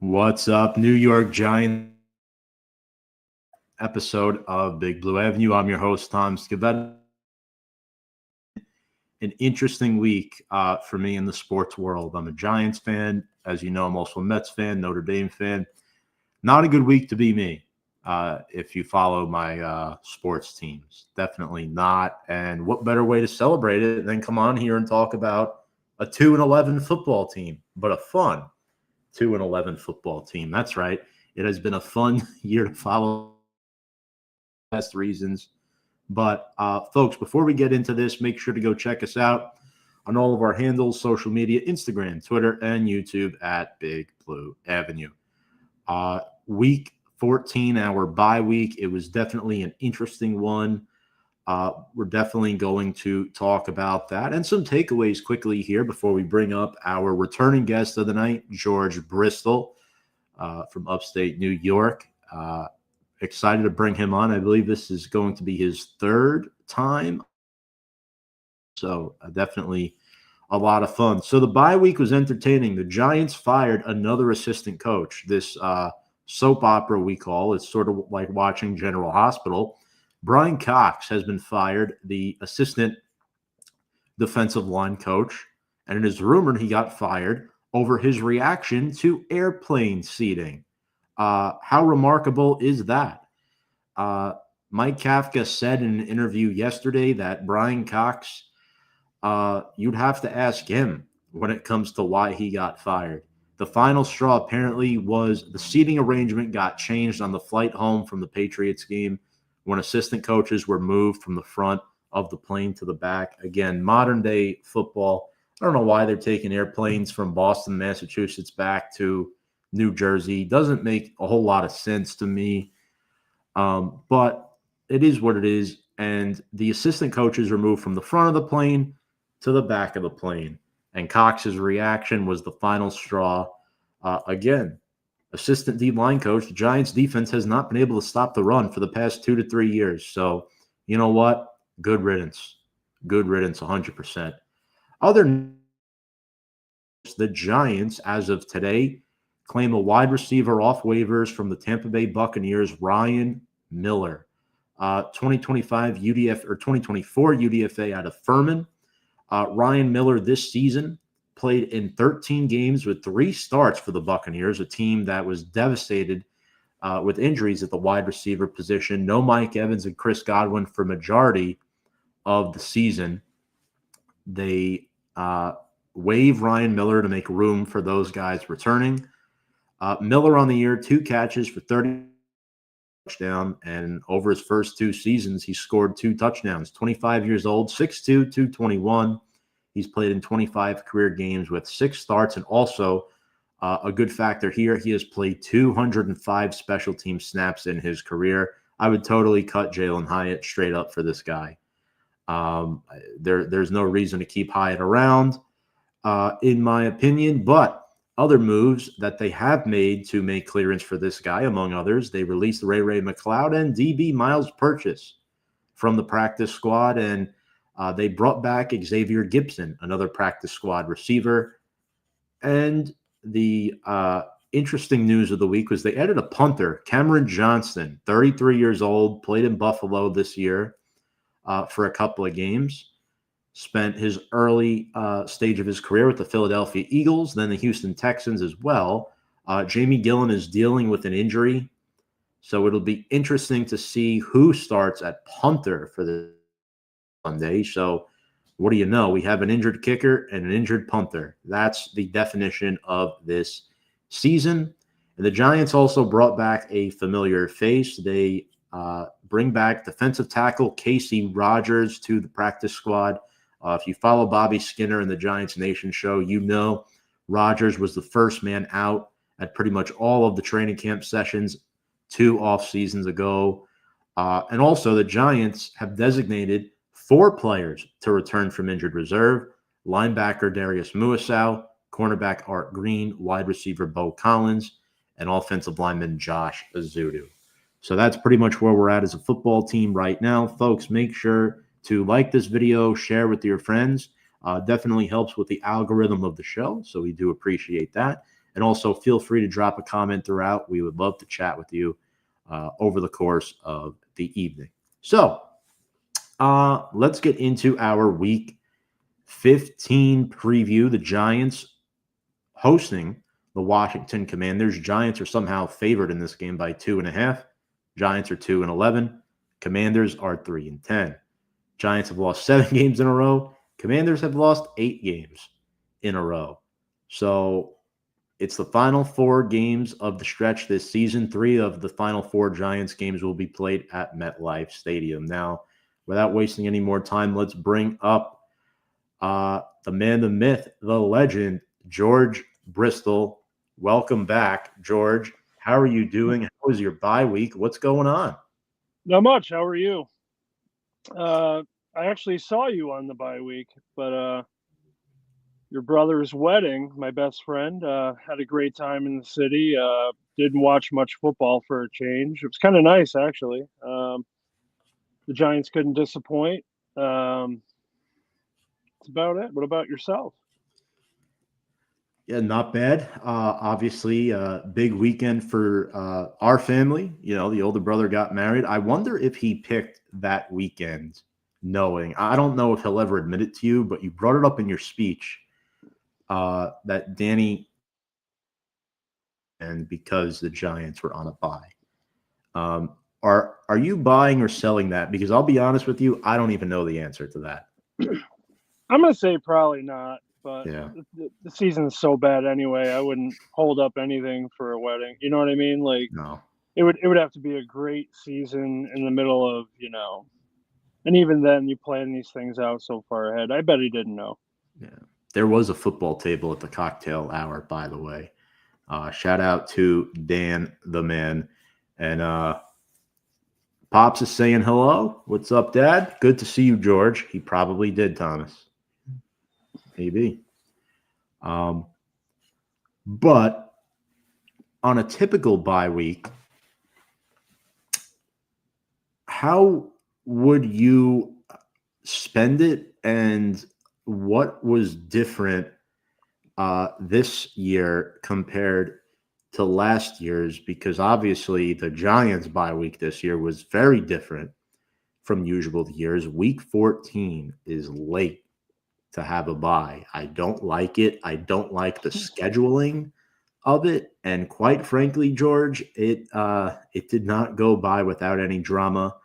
What's up, New York Giants episode of Big Blue Avenue. I'm your host, Tom Scavetta. An interesting week for me in the sports world. I'm a Giants fan. As you know, I'm also a Mets fan, Notre Dame fan. Not a good week to be me if you follow my sports teams. Definitely not. And what better way to celebrate it than come on here and talk about a 2-11 football team, but a fun 2-11 football team. That's right. It has been a fun year to follow best reasons. But folks, before we get into this, make sure to go check us out on all of our handles, social media, Instagram, Twitter, and YouTube at Big Blue Avenue. Week 14, our bye week. It was definitely an interesting one. We're definitely going to talk about that and some takeaways quickly here before we bring up our returning guest of the night, George Bristol from upstate New York. Excited to bring him on. I believe this is going to be his third time. So definitely a lot of fun. So the bye week was entertaining. The Giants fired another assistant coach. This soap opera we call, it's sort of like watching General Hospital. Bryan Cox has been fired, the assistant defensive line coach, and it is rumored he got fired over his reaction to airplane seating. How remarkable is that? Mike Kafka said in an interview yesterday that Bryan Cox, you'd have to ask him when it comes to why he got fired. The final straw apparently was the seating arrangement got changed on the flight home from the Patriots game when assistant coaches were moved from the front of the plane to the back. Again, modern day football. I don't know why they're taking airplanes from Boston, Massachusetts back to New Jersey. Doesn't make a whole lot of sense to me. But it is what it is. And the assistant coaches are moved from the front of the plane to the back of the plane. And Cox's reaction was the final straw. Again, assistant D-line coach, the Giants defense has not been able to stop the run for the past 2 to 3 years. So, you know what? Good riddance. Good riddance, 100%. Other news, the Giants, as of today, claim a wide receiver off waivers from the Tampa Bay Buccaneers, Ryan Miller. 2025 UDF or 2024 UDFA out of Furman. Ryan Miller this season played in 13 games with 3 starts for the Buccaneers, a team that was devastated with injuries at the wide receiver position. No Mike Evans and Chris Godwin for majority of the season. They waive Ryan Miller to make room for those guys returning. Miller on the year, 2 catches for 30 touchdown, and over his first 2 seasons, he scored 2 touchdowns. 25 years old, 6'2", 221. He's played in 25 career games with 6 starts, and also a good factor here, he has played 205 special team snaps in his career. I would totally cut Jalen Hyatt straight up for this guy. There's no reason to keep Hyatt around, in my opinion, but other moves that they have made to make clearance for this guy, among others, they released Ray McLeod and DB Miles Purchase from the practice squad, and they brought back Xavier Gibson, another practice squad receiver. And the interesting news of the week was they added a punter, Cameron Johnston, 33 years old, played in Buffalo this year for a couple of games. Spent his early stage of his career with the Philadelphia Eagles, then the Houston Texans as well. Jamie Gillen is dealing with an injury, so it'll be interesting to see who starts at punter for the Sunday. So what do you know? We have an injured kicker and an injured punter. That's the definition of this season. And the Giants also brought back a familiar face. They bring back defensive tackle Casey Rogers to the practice squad. If you follow Bobby Skinner and the Giants Nation show, you know Rogers was the first man out at pretty much all of the training camp sessions 2 off seasons ago. And also the Giants have designated 4 players to return from injured reserve: linebacker Darius Muasau, cornerback Art Green, wide receiver Bo Collins, and offensive lineman Josh Azudu. So that's pretty much where we're at as a football team right now. Folks, make sure to like this video, share with your friends. Definitely helps with the algorithm of the show, so we do appreciate that. And also feel free to drop a comment throughout. We would love to chat with you over the course of the evening. So let's get into our week 15 preview. The Giants hosting the Washington Commanders. Giants are somehow favored in this game by 2.5. Giants are 2-11. Commanders are 3-10. Giants have lost 7 games in a row. Commanders have lost 8 games in a row. So it's the final 4 games of the stretch this season. 3 of the final 4 Giants games will be played at MetLife Stadium. Now, without wasting any more time, let's bring up the man, the myth, the legend, George Bristol. Welcome back, George. How are you doing? How was your bye week? What's going on? Not much. How are you? I actually saw you on the bye week, but your brother's wedding, my best friend, had a great time in the city. Didn't watch much football for a change. It was kind of nice, actually. The Giants couldn't disappoint. That's about it. What about yourself? Yeah, not bad. Obviously, big weekend for our family. You know, the older brother got married. I wonder if he picked that weekend knowing. I don't know if he'll ever admit it to you, but you brought it up in your speech that Danny, and because the Giants were on a bye. Are you buying or selling that? Because I'll be honest with you, I don't even know the answer to that. I'm going to say probably not, but Yeah. the season's so bad anyway. I wouldn't hold up anything for a wedding. You know what I mean? Like, No. it would have to be a great season in the middle of, and even then you plan these things out so far ahead. I bet he didn't know. Yeah. There was a football table at the cocktail hour, by the way. Shout out to Dan the man. And Pops is saying hello. What's up, Dad? Good to see you, George. He probably did, Thomas. Maybe. But on a typical bye week, how would you spend it, and what was different this year compared to last year's? Because obviously the Giants bye week this year was very different from usual years. Week 14 is late to have a bye. I don't like it. I don't like the scheduling of it, and quite frankly, George, it did not go by without any drama.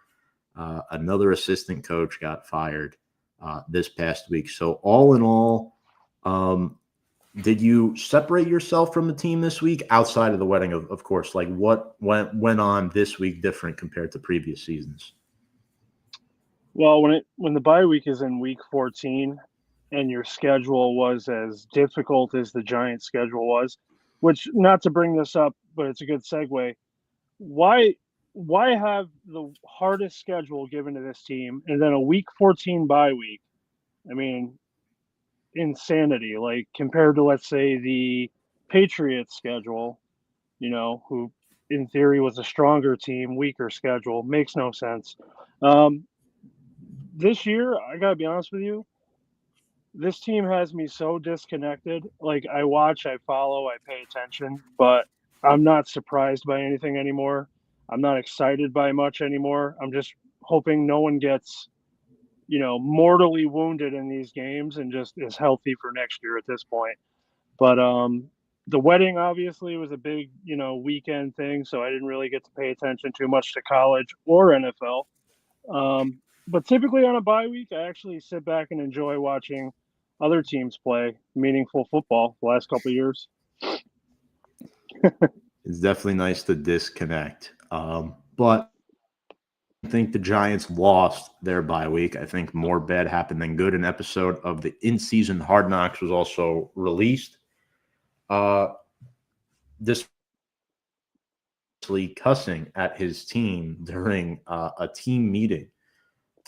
Another assistant coach got fired this past week. So all in all, did you separate yourself from the team this week outside of the wedding? Of course, like what went on this week different compared to previous seasons? Well, when the bye week is in week 14 and your schedule was as difficult as the Giants schedule was, which, not to bring this up, but it's a good segue. Why why have the hardest schedule given to this team and then a week 14 bye week? I mean, insanity. Like, compared to, let's say, the Patriots schedule, who in theory was a stronger team, weaker schedule, makes no sense. Um, this year, I gotta be honest with you, this team has me so disconnected. Like, I watch, I follow, I pay attention, but I'm not surprised by anything anymore. I'm not excited by much anymore. I'm just hoping no one gets, mortally wounded in these games and just is healthy for next year at this point. But the wedding obviously was a big, weekend thing, so I didn't really get to pay attention too much to college or NFL. But typically on a bye week, I actually sit back and enjoy watching other teams play meaningful football the last couple of years. It's definitely nice to disconnect. But I think the Giants lost their bye week. I think more bad happened than good. An episode of the in-season Hard Knocks was also released. This cussing at his team during a team meeting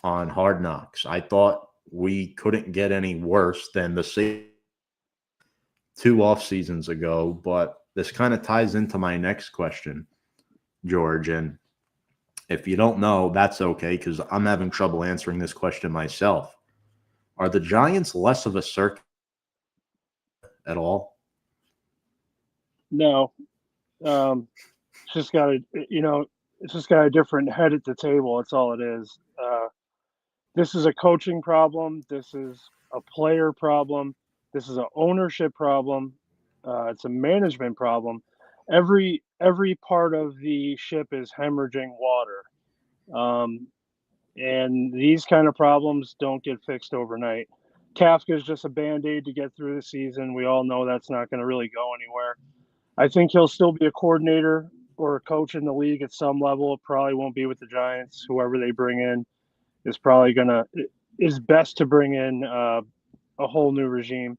on Hard Knocks. I thought we couldn't get any worse than the same 2 off seasons ago, but this kind of ties into my next question, George. And if you don't know, that's okay, because I'm having trouble answering this question myself. Are the Giants less of a circus at all? No, it's just got it's just got a different head at the table. That's all it is. This is a coaching problem. This is a player problem. This is an ownership problem. It's a management problem. Every part of the ship is hemorrhaging water, um, and these kind of problems don't get fixed overnight. Kafka is just a band aid to get through the season. We all know that's not going to really go anywhere. I think he'll still be a coordinator or a coach in the league at some level. It probably won't be with the Giants. Whoever they bring in is probably is best to bring in a whole new regime.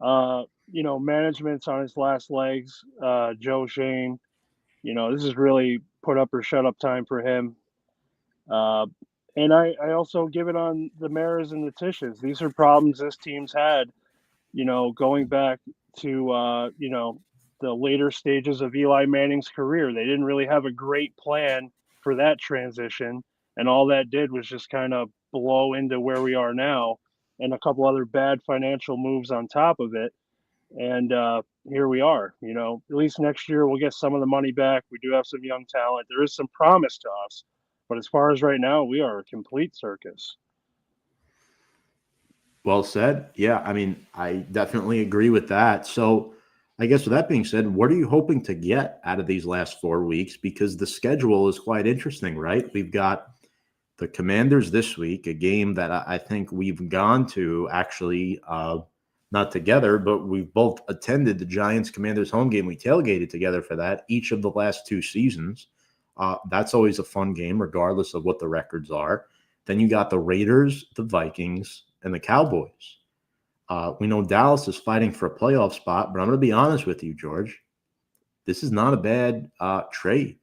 Management's on his last legs. Joe Shane, this is really put up or shut up time for him. And I also give it on the Maras and the Tishes. These are problems this team's had, going back to, the later stages of Eli Manning's career. They didn't really have a great plan for that transition. And all that did was just kind of blow into where we are now and a couple other bad financial moves on top of it. And here we are, at least next year we'll get some of the money back. We do have some young talent. There is some promise to us. But as far as right now, we are a complete circus. Well said. Yeah, I mean, I definitely agree with that. So I guess with that being said, what are you hoping to get out of these last 4 weeks? Because the schedule is quite interesting, right? We've got the Commanders this week, a game that I think we've gone to actually not together, but we've both attended the Giants-Commanders home game. We tailgated together for that each of the last 2 seasons. That's always a fun game, regardless of what the records are. Then you got the Raiders, the Vikings, and the Cowboys. We know Dallas is fighting for a playoff spot, but I'm going to be honest with you, George. This is not a bad trade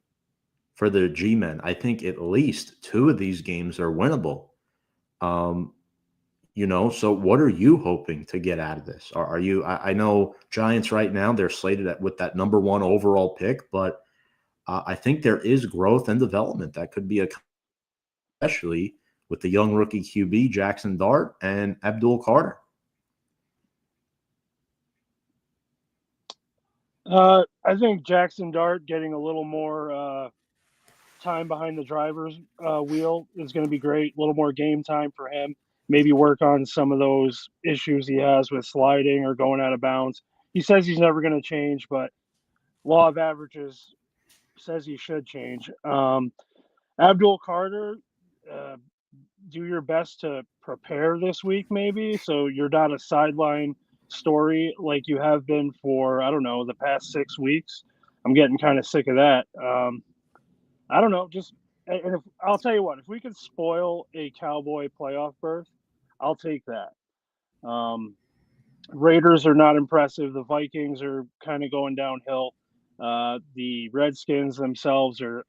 for the G-men. I think at least 2 of these games are winnable. So what are you hoping to get out of this? Are you? I know Giants right now, they're slated with that number 1 overall pick, but I think there is growth and development that could be especially with the young rookie QB, Jackson Dart, and Abdul Carter. I think Jackson Dart getting a little more time behind the driver's wheel is going to be great. A little more game time for him. Maybe work on some of those issues he has with sliding or going out of bounds. He says he's never going to change, but law of averages says he should change. Abdul Carter, do your best to prepare this week, maybe, so you're not a sideline story like you have been for, I don't know, the past 6 weeks. I'm getting kind of sick of that. I don't know. I'll tell you what, if we could spoil a Cowboy playoff berth, I'll take that. Raiders are not impressive. The Vikings are kind of going downhill. The Redskins themselves are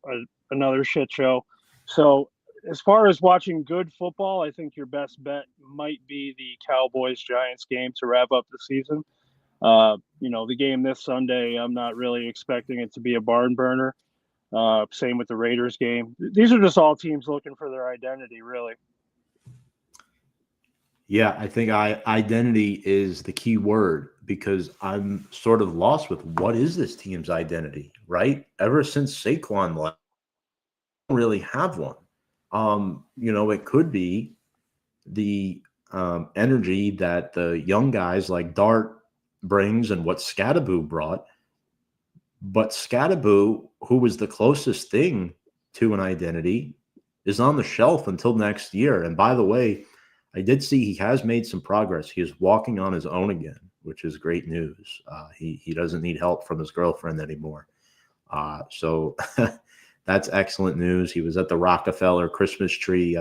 another shit show. So as far as watching good football, I think your best bet might be the Cowboys-Giants game to wrap up the season. The game this Sunday, I'm not really expecting it to be a barn burner. Same with the Raiders game. These are just all teams looking for their identity, really. Yeah, I think identity is the key word, because I'm sort of lost with what is this team's identity, right? Ever since Saquon left, I don't really have one. It could be the energy that the young guys like Dart brings and what Scadaboo brought. But Scadaboo, who was the closest thing to an identity, is on the shelf until next year. And by the way, I did see he has made some progress. He is walking on his own again, which is great news. He doesn't need help from his girlfriend anymore. So that's excellent news. He was at the Rockefeller Christmas tree,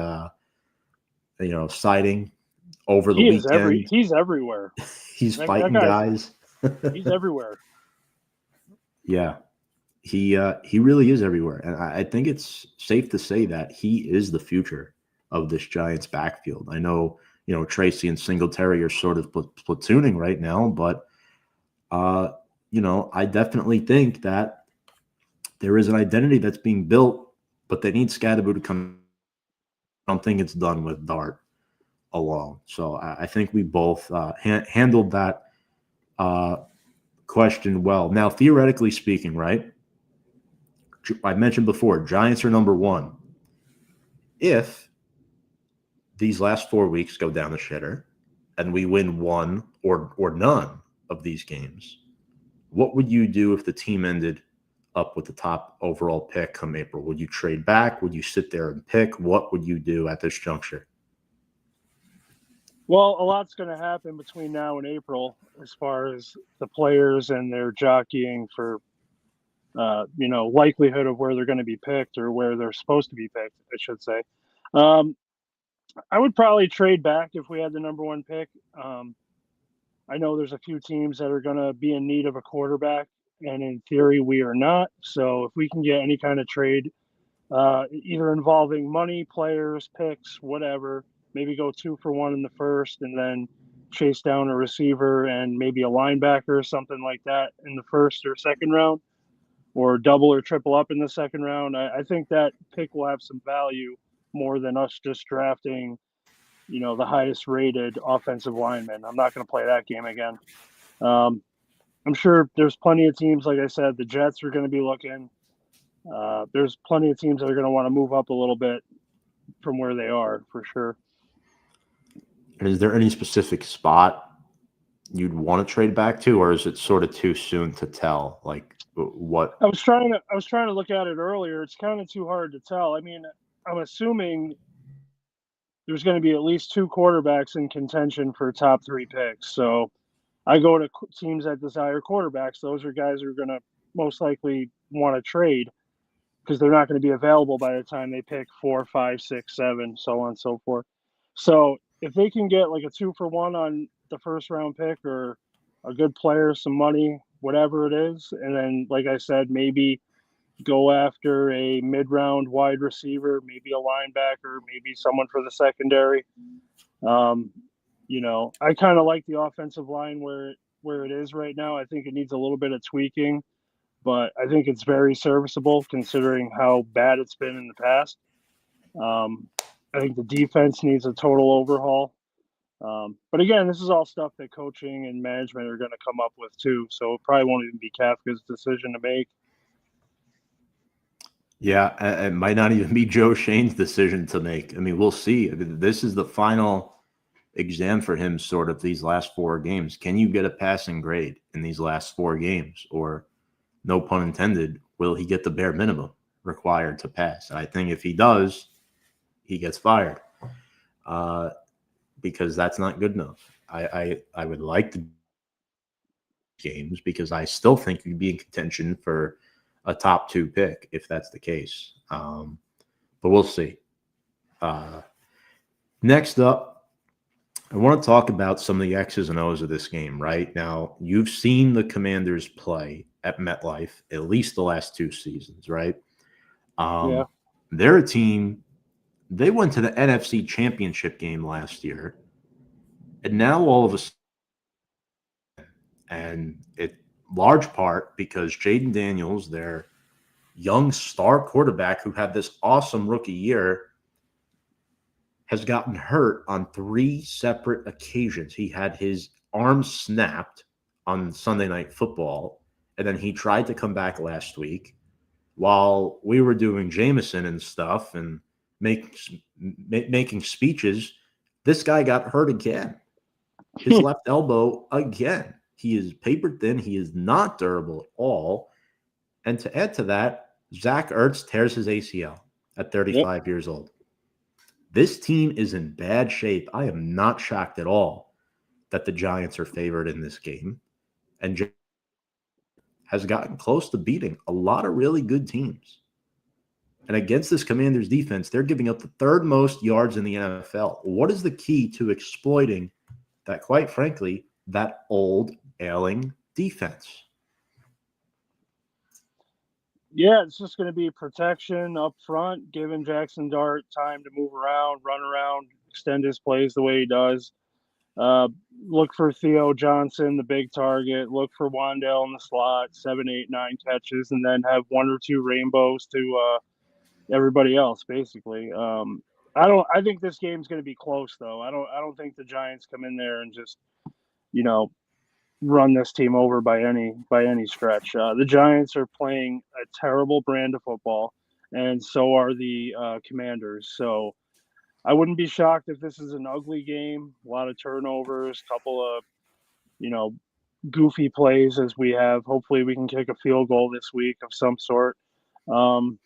sighting over the weekend. He's everywhere. He's fighting guys. He's everywhere. Yeah, he really is everywhere. And I think it's safe to say that he is the future of this Giants backfield. I know, Tracy and Singletary are sort of platooning right now, but, I definitely think that there is an identity that's being built, but they need Scadaboo to come. I don't think it's done with Dart alone. So I think we both handled that questioned well. Now, theoretically speaking, right? I mentioned before, Giants are number one. If these last 4 weeks go down the shitter and we win one or none of these games, what would you do if the team ended up with the top overall pick come April? Would you trade back? Would you sit there and pick? What would you do at this juncture? Well, a lot's going to happen between now and April as far as the players and their jockeying for, likelihood of where they're going to be picked or where they're supposed to be picked, I should say. I would probably trade back if we had the number one pick. I know there's a few teams that are going to be in need of a quarterback, and in theory, we are not. So if we can get any kind of trade, either involving money, players, picks, whatever, maybe go 2-for-1 in the first and then chase down a receiver and maybe a linebacker or something like that in the first or second round, or double or triple up in the second round. I think that pick will have some value more than us just drafting, the highest rated offensive lineman. I'm not going to play that game again. I'm sure there's plenty of teams, like I said, the Jets are going to be looking. There's plenty of teams that are going to want to move up a little bit from where they are, for sure. Is there any specific spot you'd want to trade back to, or is it sort of too soon to tell? Like what? I was trying to look at it earlier. It's kind of too hard to tell. I mean, I'm assuming there's going to be at least two quarterbacks in contention for top 3 picks. So I go to teams that desire quarterbacks. Those are guys who are going to most likely want to trade because they're not going to be available by the time they pick 4, 5, 6, 7, so on and so forth. So if they can get like a 2-for-1 on the first round pick or a good player, some money, whatever it is, and then, like I said, maybe go after a mid-round wide receiver, maybe a linebacker, maybe someone for the secondary. I kind of like the offensive line where it is right now. I think it needs a little bit of tweaking, but I think it's very serviceable considering how bad it's been in the past. I think the defense needs a total overhaul. But again, this is all stuff that coaching and management are going to come up with too. So it probably won't even be Kafka's decision to make. Yeah, it might not even be Joe Shane's decision to make. I mean, we'll see. I mean, this is the final exam for him, sort of, these last 4 games. Can you get a passing grade in these last 4 games? Or, no pun intended, will he get the bare minimum required to pass? And I think if he does, he gets fired because that's not good enough. I would like the games because I still think you'd be in contention for a top 2 pick if that's the case. But we'll see. Next up, I want to talk about some of the X's and O's of this game. Right now, you've seen the Commanders play at MetLife at least the last 2 seasons, right? Yeah. They're a team. They went to the NFC Championship game last year, and now all of a sudden, and it large part because Jaden Daniels, their young star quarterback who had this awesome rookie year, has gotten hurt on 3 separate occasions. He had his arm snapped on Sunday Night Football, and then he tried to come back last week while we were doing Jameson and stuff and making speeches. This guy got hurt again. His left elbow again. He is paper thin. He is not durable at all. And to add to that, Zach Ertz tears his ACL at 35 years old. This team is in bad shape. I am not shocked at all that the Giants are favored in this game. And has gotten close to beating a lot of really good teams. And against this Commanders defense, they're giving up the 3rd most yards in the NFL. What is the key to exploiting that, quite frankly, that old, ailing defense? Yeah, it's just going to be protection up front, giving Jackson Dart time to move around, run around, extend his plays the way he does. Look for Theo Johnson, the big target. Look for Wandale in the slot, 7, 8, 9 catches, and then have 1 or 2 rainbows to everybody else, basically. I think this game's going to be close, though. I don't think the Giants come in there and just, run this team over by any stretch. The Giants are playing a terrible brand of football, and so are the Commanders. So I wouldn't be shocked if this is an ugly game. A lot of turnovers, couple of goofy plays as we have. Hopefully, we can kick a field goal this week of some sort. Um,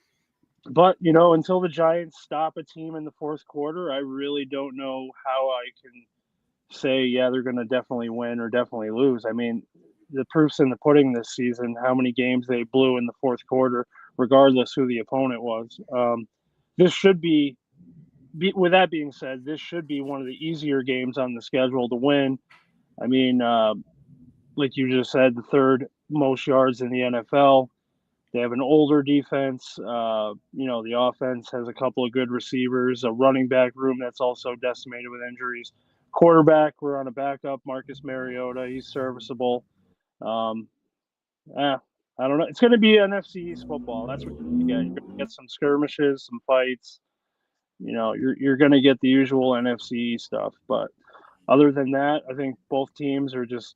but until the Giants stop a team in the fourth quarter, I really don't know how I can say, yeah, they're going to definitely win or definitely lose. I mean, the proof's in the pudding this season, how many games they blew in the fourth quarter, regardless who the opponent was. This should be, with that being said, this should be one of the easier games on the schedule to win. I mean, like you just said, the third most yards in the NFL. They have an older defense. The offense has a couple of good receivers, a running back room that's also decimated with injuries. Quarterback, we're on a backup, Marcus Mariota. He's serviceable. Um, I don't know. It's going to be NFC East football. That's what you get. You're going to get some skirmishes, some fights. You're going to get the usual NFC stuff. But other than that, I think both teams are just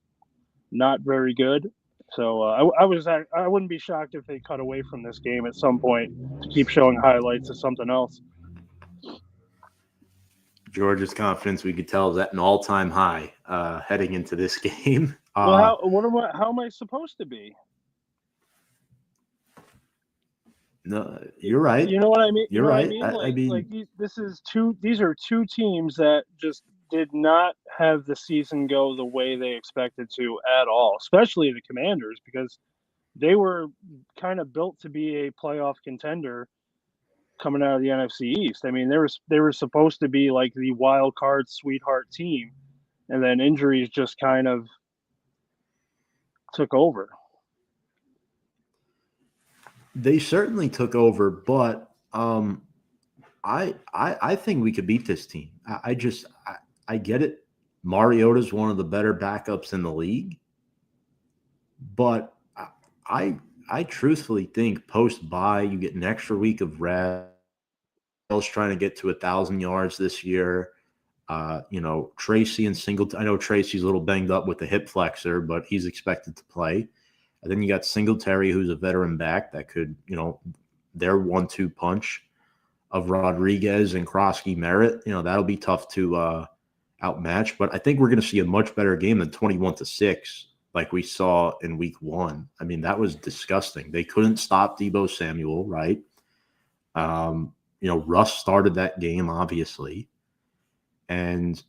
not very good. So I wouldn't be shocked if they cut away from this game at some point to keep showing highlights of something else. George's confidence, we could tell, is at an all-time high heading into this game. Well, how am I supposed to be? No, you're right. You know what I mean? You're right. These are two teams that just did not have the season go the way they expected to at all, especially the Commanders, because they were kind of built to be a playoff contender coming out of the NFC East. I mean, they were supposed to be like the wild card sweetheart team, and then injuries just kind of took over. They certainly took over, but I think we could beat this team. I get it. Mariota's one of the better backups in the league, but I truthfully think post-bye you get an extra week of rest. Trying to get to 1,000 yards this year. Tracy and Singletary. I know Tracy's a little banged up with the hip flexor, but he's expected to play. And then you got Singletary, who's a veteran back that could, their 1-2 punch of Rodriguez and Krosky Merritt. That'll be tough to outmatch. But I think we're going to see a much better game than 21-6, like we saw in week 1. I mean, that was disgusting. They couldn't stop Deebo Samuel, right? Russ started that game, obviously. And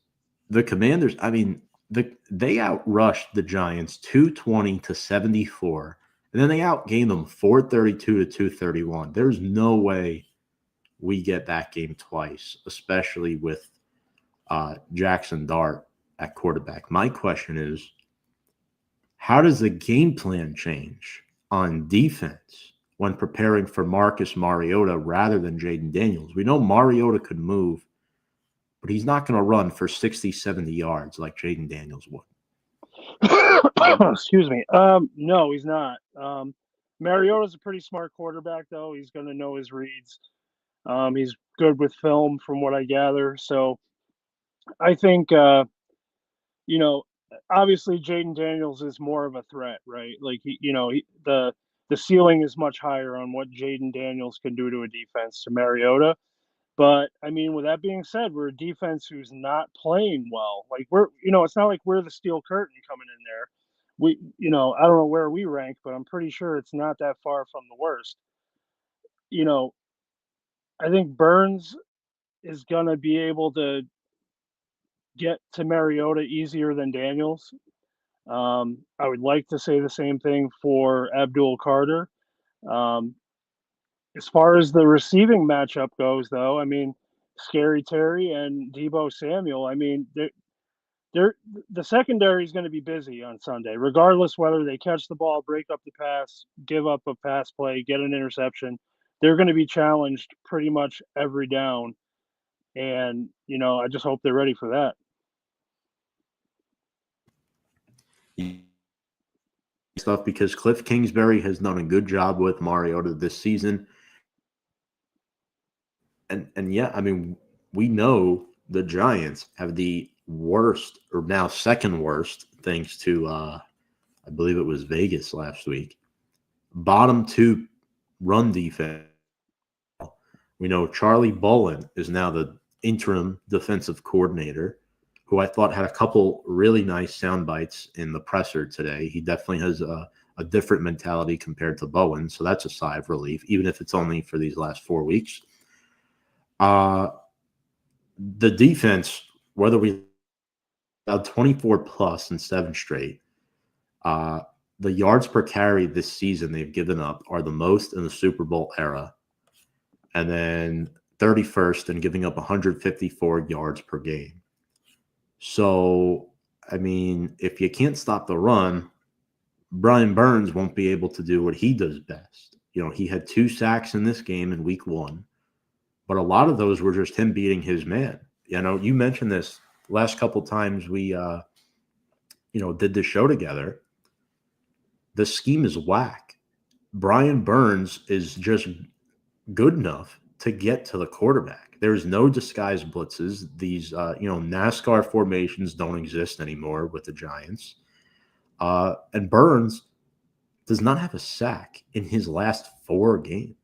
the Commanders, I mean, they outrushed the Giants 220-74, and then they outgained them 432-231. There's no way we get that game twice, especially with Jackson Dart at quarterback. My question is, how does the game plan change on defense when preparing for Marcus Mariota rather than Jaden Daniels? We know Mariota could move, but he's not going to run for 60, 70 yards like Jaden Daniels would. Excuse me. No, he's not. Mariota's a pretty smart quarterback, though. He's going to know his reads. He's good with film, from what I gather. So I think, obviously Jaden Daniels is more of a threat, right? Like, the ceiling is much higher on what Jaden Daniels can do to a defense to Mariota. But I mean, with that being said, we're a defense who's not playing well. Like it's not like we're the steel curtain coming in there. I don't know where we rank, but I'm pretty sure it's not that far from the worst. I think Burns is gonna be able to get to Mariota easier than Daniels. I would like to say the same thing for Abdul Carter. As far as the receiving matchup goes, though, I mean, Scary Terry and Deebo Samuel, I mean, the secondary is going to be busy on Sunday, regardless whether they catch the ball, break up the pass, give up a pass play, get an interception. They're going to be challenged pretty much every down. And, I just hope they're ready for that. Stuff because Cliff Kingsbury has done a good job with Mariota this season. And yeah, I mean, we know the Giants have the worst, or now second worst, thanks to I believe it was Vegas last week. Bottom 2 run defense. We know Charlie Bolin is now the interim defensive coordinator, who I thought had a couple really nice sound bites in the presser today. He definitely has a different mentality compared to Bowen, so that's a sigh of relief, even if it's only for these last 4 weeks. The defense, whether we allowed 24 plus in 7 straight, the yards per carry this season they've given up are the most in the Super Bowl era, and then 31st in giving up 154 yards per game. So, I mean, if you can't stop the run, Brian Burns won't be able to do what he does best. You know, he had 2 sacks in this game in week 1, but a lot of those were just him beating his man. You know, you mentioned this last couple times we, did the show together. The scheme is whack. Brian Burns is just good enough to get to the quarterback. There's no disguised blitzes. These, NASCAR formations don't exist anymore with the Giants. And Burns does not have a sack in his last 4 games.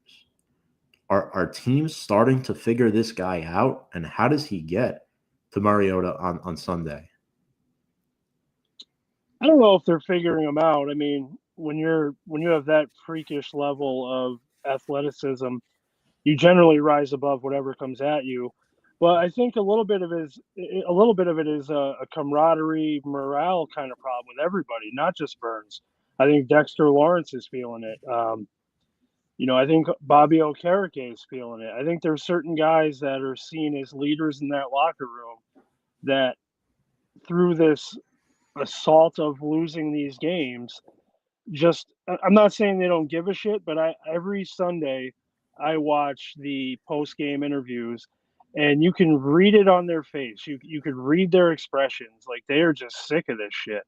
Are teams starting to figure this guy out? And how does he get to Mariota on Sunday? I don't know if they're figuring him out. I mean, when you have that freakish level of athleticism, you generally rise above whatever comes at you. But I think a little bit of it is a camaraderie, morale kind of problem with everybody, not just Burns. I think Dexter Lawrence is feeling it. I think Bobby Okereke is feeling it. I think there's certain guys that are seen as leaders in that locker room that through this assault of losing these games, I'm not saying they don't give a shit, but every Sunday I watch the post-game interviews and you can read it on their face. You could read their expressions. Like they are just sick of this shit.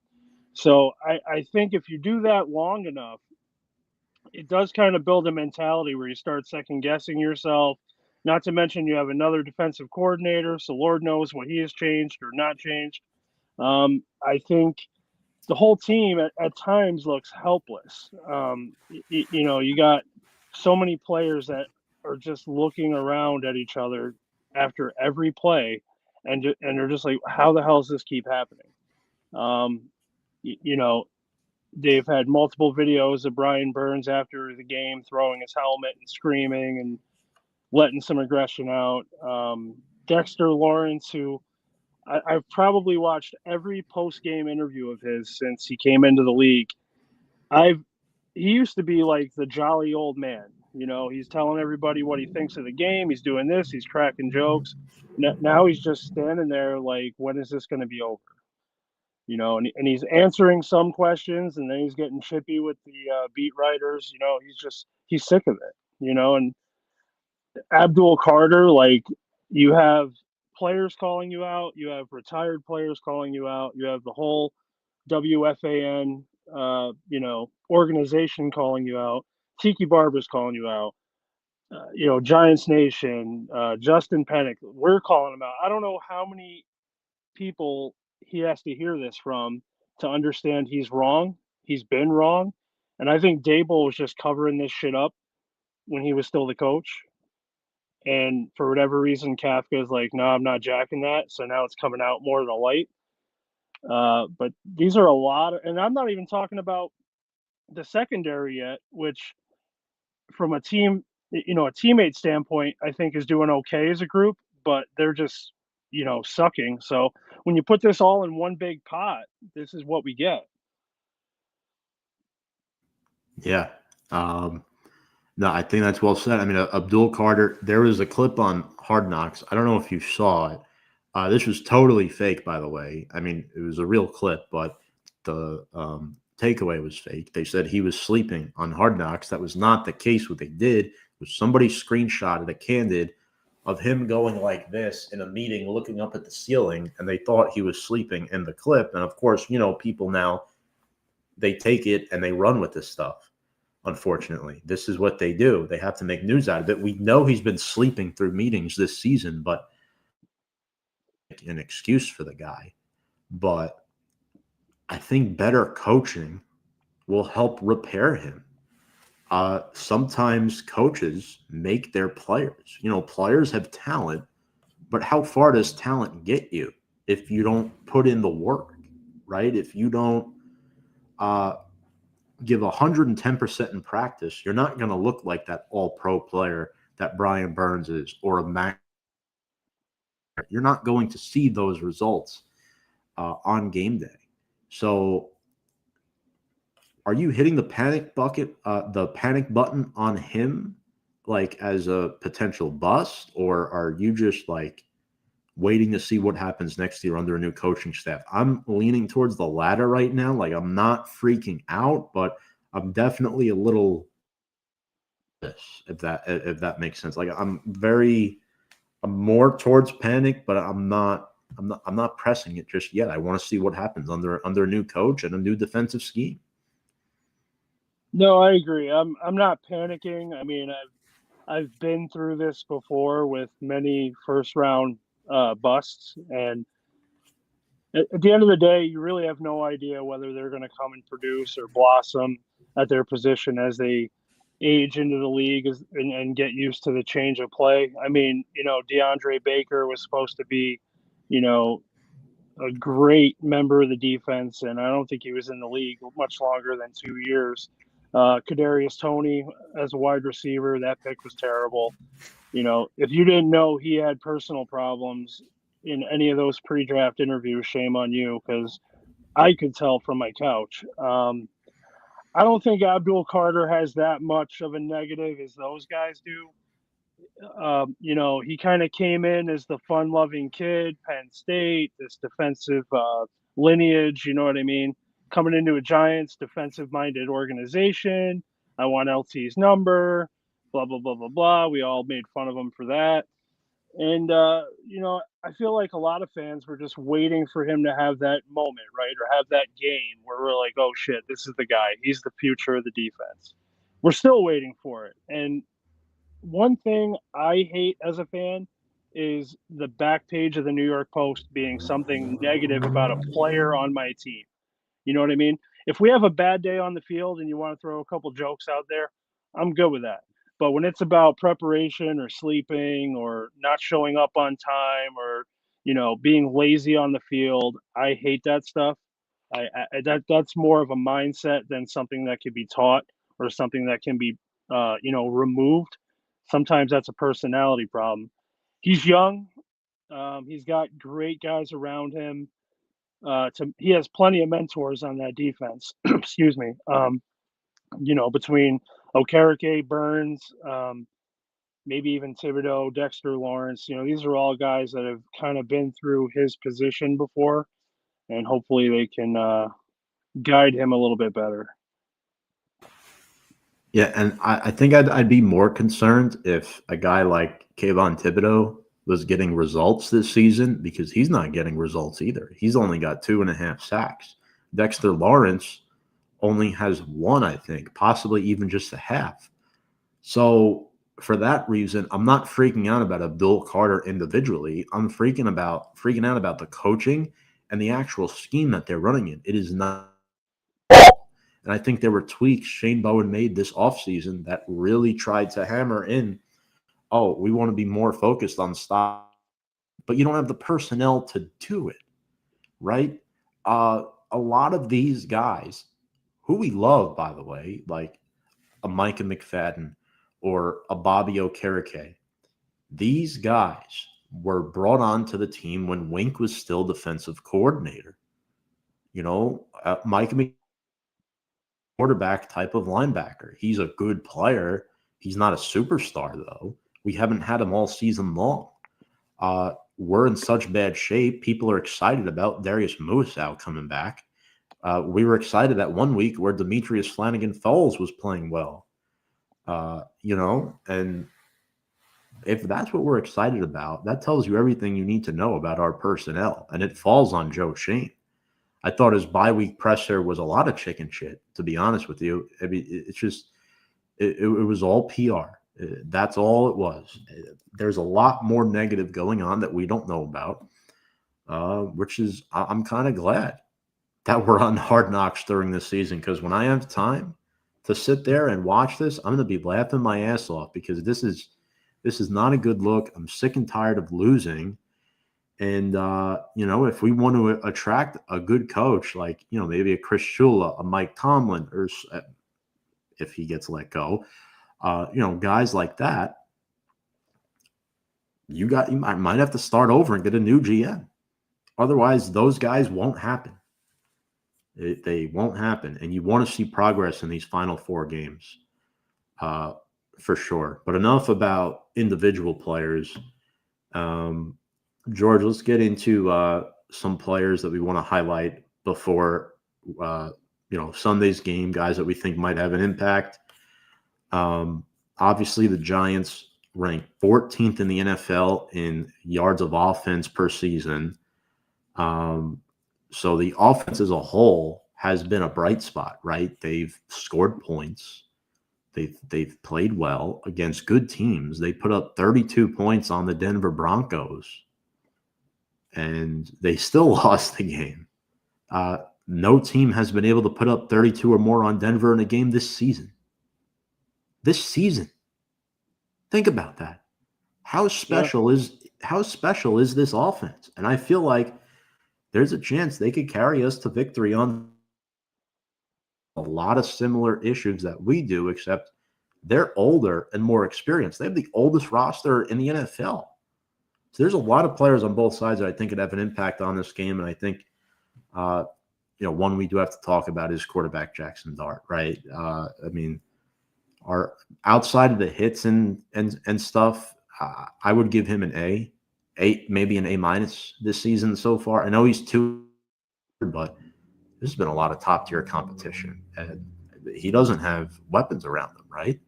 So I think if you do that long enough, it does kind of build a mentality where you start second guessing yourself. Not to mention you have another defensive coordinator, so Lord knows what he has changed or not changed. I think the whole team at times looks helpless. You got so many players that are just looking around at each other after every play, and they're just like, how the hell does this keep happening? They've had multiple videos of Brian Burns after the game throwing his helmet and screaming and letting some aggression out. Dexter Lawrence, who I've probably watched every post-game interview of his since he came into the league. He used to be like the jolly old man. He's telling everybody what he thinks of the game. He's doing this. He's cracking jokes. Now he's just standing there like, when is this going to be over? And he's answering some questions, and then he's getting chippy with the beat writers. He's sick of it. And Abdul Carter, like, you have players calling you out, you have retired players calling you out, you have the whole WFAN, organization calling you out, Tiki Barber's calling you out, Giants Nation, Justin Pennick, we're calling him out. I don't know how many people he has to hear this from to understand he's wrong. He's been wrong. And I think Dable was just covering this shit up when he was still the coach. And for whatever reason, Kafka is like, no, I'm not jacking that. So now it's coming out more to the light. But these are a lot of, and I'm not even talking about the secondary yet, which from a teammate standpoint, I think is doing okay as a group, but they're just, sucking. So when you put this all in one big pot, this is what we get. Yeah. No, I think that's well said. I mean, Abdul Carter, there was a clip on Hard Knocks. I don't know if you saw it. This was totally fake, by the way. I mean, it was a real clip, but the takeaway was fake. They said he was sleeping on Hard Knocks. That was not the case. What they did was somebody screenshotted a candid of him going like this in a meeting, looking up at the ceiling, and they thought he was sleeping in the clip. And of course, people now, they take it and they run with this stuff. Unfortunately, this is what they do. They have to make news out of it. We know he's been sleeping through meetings this season, but an excuse for the guy. But I think better coaching will help repair him. Sometimes coaches make their players. Players have talent, but how far does talent get you if you don't put in the work, right? If you don't uh, give 110% in practice, you're not going to look like that all-pro player that Brian Burns is, or a Mac. You're not going to see those results on game day. So are you hitting the panic button on him, like as a potential bust, or are you just like waiting to see what happens next year under a new coaching staff? I'm leaning towards the latter right now. Like, I'm not freaking out, but I'm definitely a little if that makes sense. Like, I'm more towards panic, but I'm not pressing it just yet. I want to see what happens under a new coach and a new defensive scheme. No, I agree. I'm not panicking. I mean, I've been through this before with many first round busts, and at the end of the day, you really have no idea whether they're going to come and produce or blossom at their position as they age into the league and get used to the change of play. I mean, DeAndre Baker was supposed to be, you know, a great member of the defense, and I don't think he was in the league much longer than 2 years. Kadarius Toney as a wide receiver, that pick was terrible. If you didn't know he had personal problems in any of those pre-draft interviews, shame on you, because I could tell from my couch. I don't think Abdul Carter has that much of a negative as those guys do. He kind of came in as the fun-loving kid, Penn State, this defensive lineage, you know what I mean? Coming into a Giants defensive-minded organization. I want LT's number, blah, blah, blah, blah, blah. We all made fun of him for that. And, I feel like a lot of fans were just waiting for him to have that moment, right? Or have that game where we're like, oh, shit, this is the guy. He's the future of the defense. We're still waiting for it. And one thing I hate as a fan is the back page of the New York Post being something negative about a player on my team. You know what I mean? If we have a bad day on the field and you want to throw a couple jokes out there, I'm good with that. But when it's about preparation or sleeping or not showing up on time or, being lazy on the field, I hate that stuff. That's more of a mindset than something that can be taught or something that can be, removed. Sometimes that's a personality problem. He's young. He's got great guys around him. He has plenty of mentors on that defense. Excuse me. Between Okereke, Burns, maybe even Thibodeau, Dexter Lawrence. These are all guys that have kind of been through his position before, and hopefully they can guide him a little bit better. Yeah, and I think I'd be more concerned if a guy like Kayvon Thibodeau was getting results this season, because he's not getting results either. He's only got 2.5 sacks. Dexter Lawrence only has 1, I think, possibly even just a half. So for that reason, I'm not freaking out about Abdul Carter individually. I'm freaking out about the coaching and the actual scheme that they're running in. It is not. And I think there were tweaks Shane Bowen made this offseason that really tried to hammer in, oh, we want to be more focused on stop, but you don't have the personnel to do it, right? A lot of these guys, who we love, by the way, like a Micah McFadden or a Bobby Okereke, these guys were brought onto the team when Wink was still defensive coordinator. Micah McFadden, quarterback type of linebacker. He's a good player. He's not a superstar, though. We haven't had him all season long. We're in such bad shape. People are excited about Darius Muasau coming back. We were excited that 1 week where Demetrius Flanagan-Fowles was playing well. And if that's what we're excited about, that tells you everything you need to know about our personnel, and it falls on Joe Schoen. I thought his bye-week presser was a lot of chicken shit, to be honest with you. I mean, it's just it was all PR. That's all it was. There's a lot more negative going on that we don't know about, which is I'm kind of glad. that were on Hard Knocks during this season, because when I have time to sit there and watch this, I'm going to be laughing my ass off, because this is not a good look. I'm sick and tired of losing. And, if we want to attract a good coach, like, maybe a Chris Shula, a Mike Tomlin, or if he gets let go, guys like that, you might have to start over and get a new GM. Otherwise, those guys won't happen. They won't happen. And you want to see progress in these final 4 games, for sure. But enough about individual players. George, let's get into some players that we want to highlight before Sunday's game, guys that we think might have an impact. Obviously, the Giants ranked 14th in the NFL in yards of offense per season. So the offense as a whole has been a bright spot, right? They've scored points. They've played well against good teams. They put up 32 points on the Denver Broncos, and they still lost the game. No team has been able to put up 32 or more on Denver in a game this season. Think about that. How special is this offense? And I feel like there's a chance they could carry us to victory on a lot of similar issues that we do, except they're older and more experienced. They have the oldest roster in the NFL. So there's a lot of players on both sides that I think could have an impact on this game. And I think, one we do have to talk about is quarterback Jackson Dart, right? Our outside of the hits and stuff, I would give him an A, maybe an A- this season so far. I know he's 2, but there's been a lot of top tier competition, and he doesn't have weapons around him, right?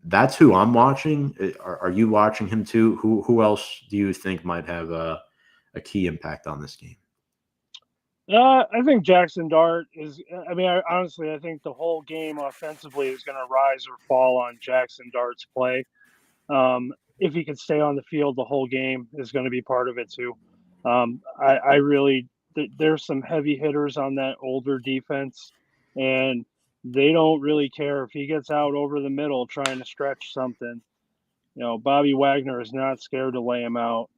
That's who I'm watching. Are you watching him too? Who else do you think might have a key impact on this game? I think Jackson Dart is. I think the whole game offensively is going to rise or fall on Jackson Dart's play. If he could stay on the field the whole game is going to be part of it too. There's some heavy hitters on that older defense, and they don't really care if he gets out over the middle trying to stretch something. Bobby Wagner is not scared to lay him out.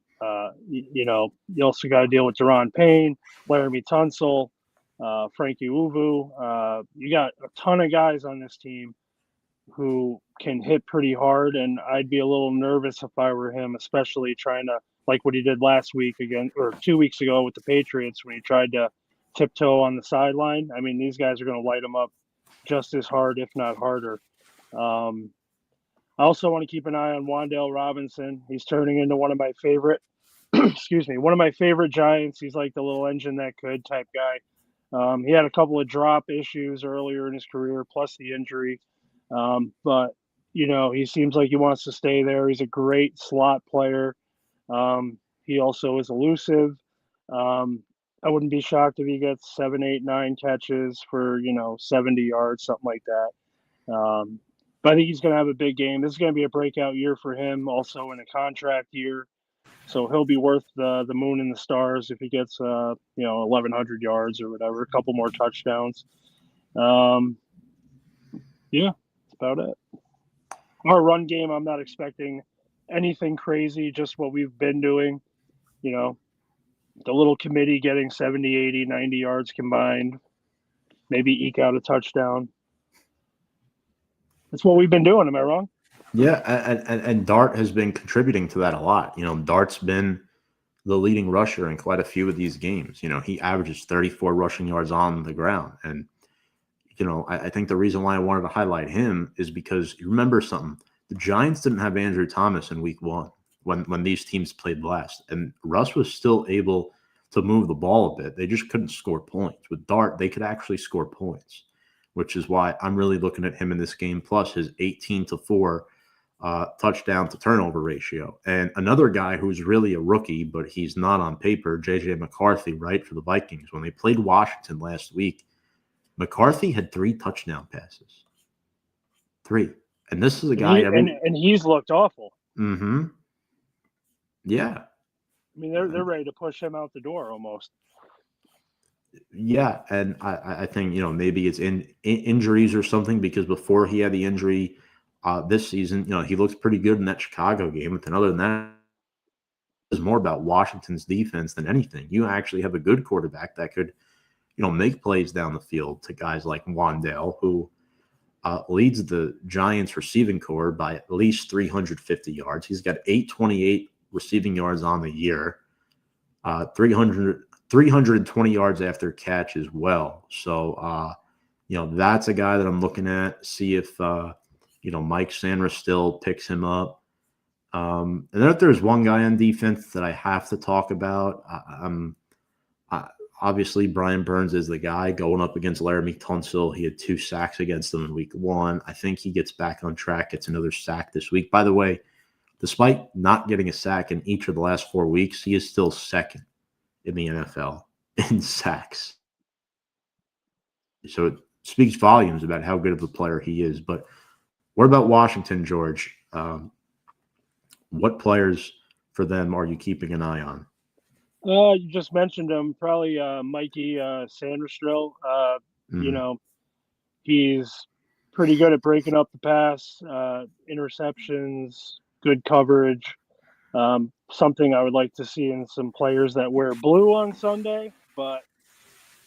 You also got to deal with Deron Payne, Laramie Tunsil, Frankie Uvu. You got a ton of guys on this team who can hit pretty hard, and I'd be a little nervous if I were him, especially trying to, like what he did last week or 2 weeks ago with the Patriots when he tried to tiptoe on the sideline. These guys are going to light him up just as hard, if not harder. I also want to keep an eye on Wan'Dale Robinson. He's turning into one of my favorite one of my favorite Giants. He's like the little engine that could type guy. He had a couple of drop issues earlier in his career, plus the injury. But he seems like he wants to stay there. He's a great slot player. He also is elusive. I wouldn't be shocked if he gets 7, 8, 9 catches for, 70 yards, something like that. But I think he's going to have a big game. This is going to be a breakout year for him, also in a contract year. So he'll be worth the moon and the stars if he gets 1,100 yards or whatever, a couple more touchdowns. Yeah, that's about it. Our run game, I'm not expecting anything crazy, just what we've been doing. The little committee getting 70, 80, 90 yards combined, maybe eke out a touchdown. That's what we've been doing. Am I wrong? Yeah, and Dart has been contributing to that a lot. Dart's been the leading rusher in quite a few of these games. He averages 34 rushing yards on the ground. And, I think the reason why I wanted to highlight him is because you remember something. The Giants didn't have Andrew Thomas in week 1 when these teams played last. And Russ was still able to move the ball a bit. They just couldn't score points. With Dart, they could actually score points, which is why I'm really looking at him in this game, plus his 18-4 touchdown to turnover ratio. And another guy who's really a rookie, but he's not on paper, J.J. McCarthy, right, for the Vikings. When they played Washington last week, McCarthy had 3 touchdown passes. 3. And this is a guy... And he's looked awful. Mm-hmm. Yeah. They're ready to push him out the door almost. Yeah, and I think maybe it's injuries or something because before he had the injury this season, he looked pretty good in that Chicago game. But then other than that, it's more about Washington's defense than anything. You actually have a good quarterback that could make plays down the field to guys like Wandale, who leads the Giants receiving core by at least 350 yards. He's got 828 receiving yards on the year, 320 yards after catch as well. So, that's a guy that I'm looking at. See if, Mike Sanders still picks him up. And then if there's one guy on defense that I have to talk about, obviously Brian Burns is the guy going up against Laramie Tunsil. He had 2 sacks against them in week 1. I think he gets back on track, gets another sack this week. By the way, despite not getting a sack in each of the last 4 weeks, he is still second in the NFL in sacks. So it speaks volumes about how good of a player he is. But what about Washington, George? What players for them are you keeping an eye on? You just mentioned him, probably Mikey Sanders-Drill. He's pretty good at breaking up the pass, interceptions, good coverage. Something I would like to see in some players that wear blue on Sunday, but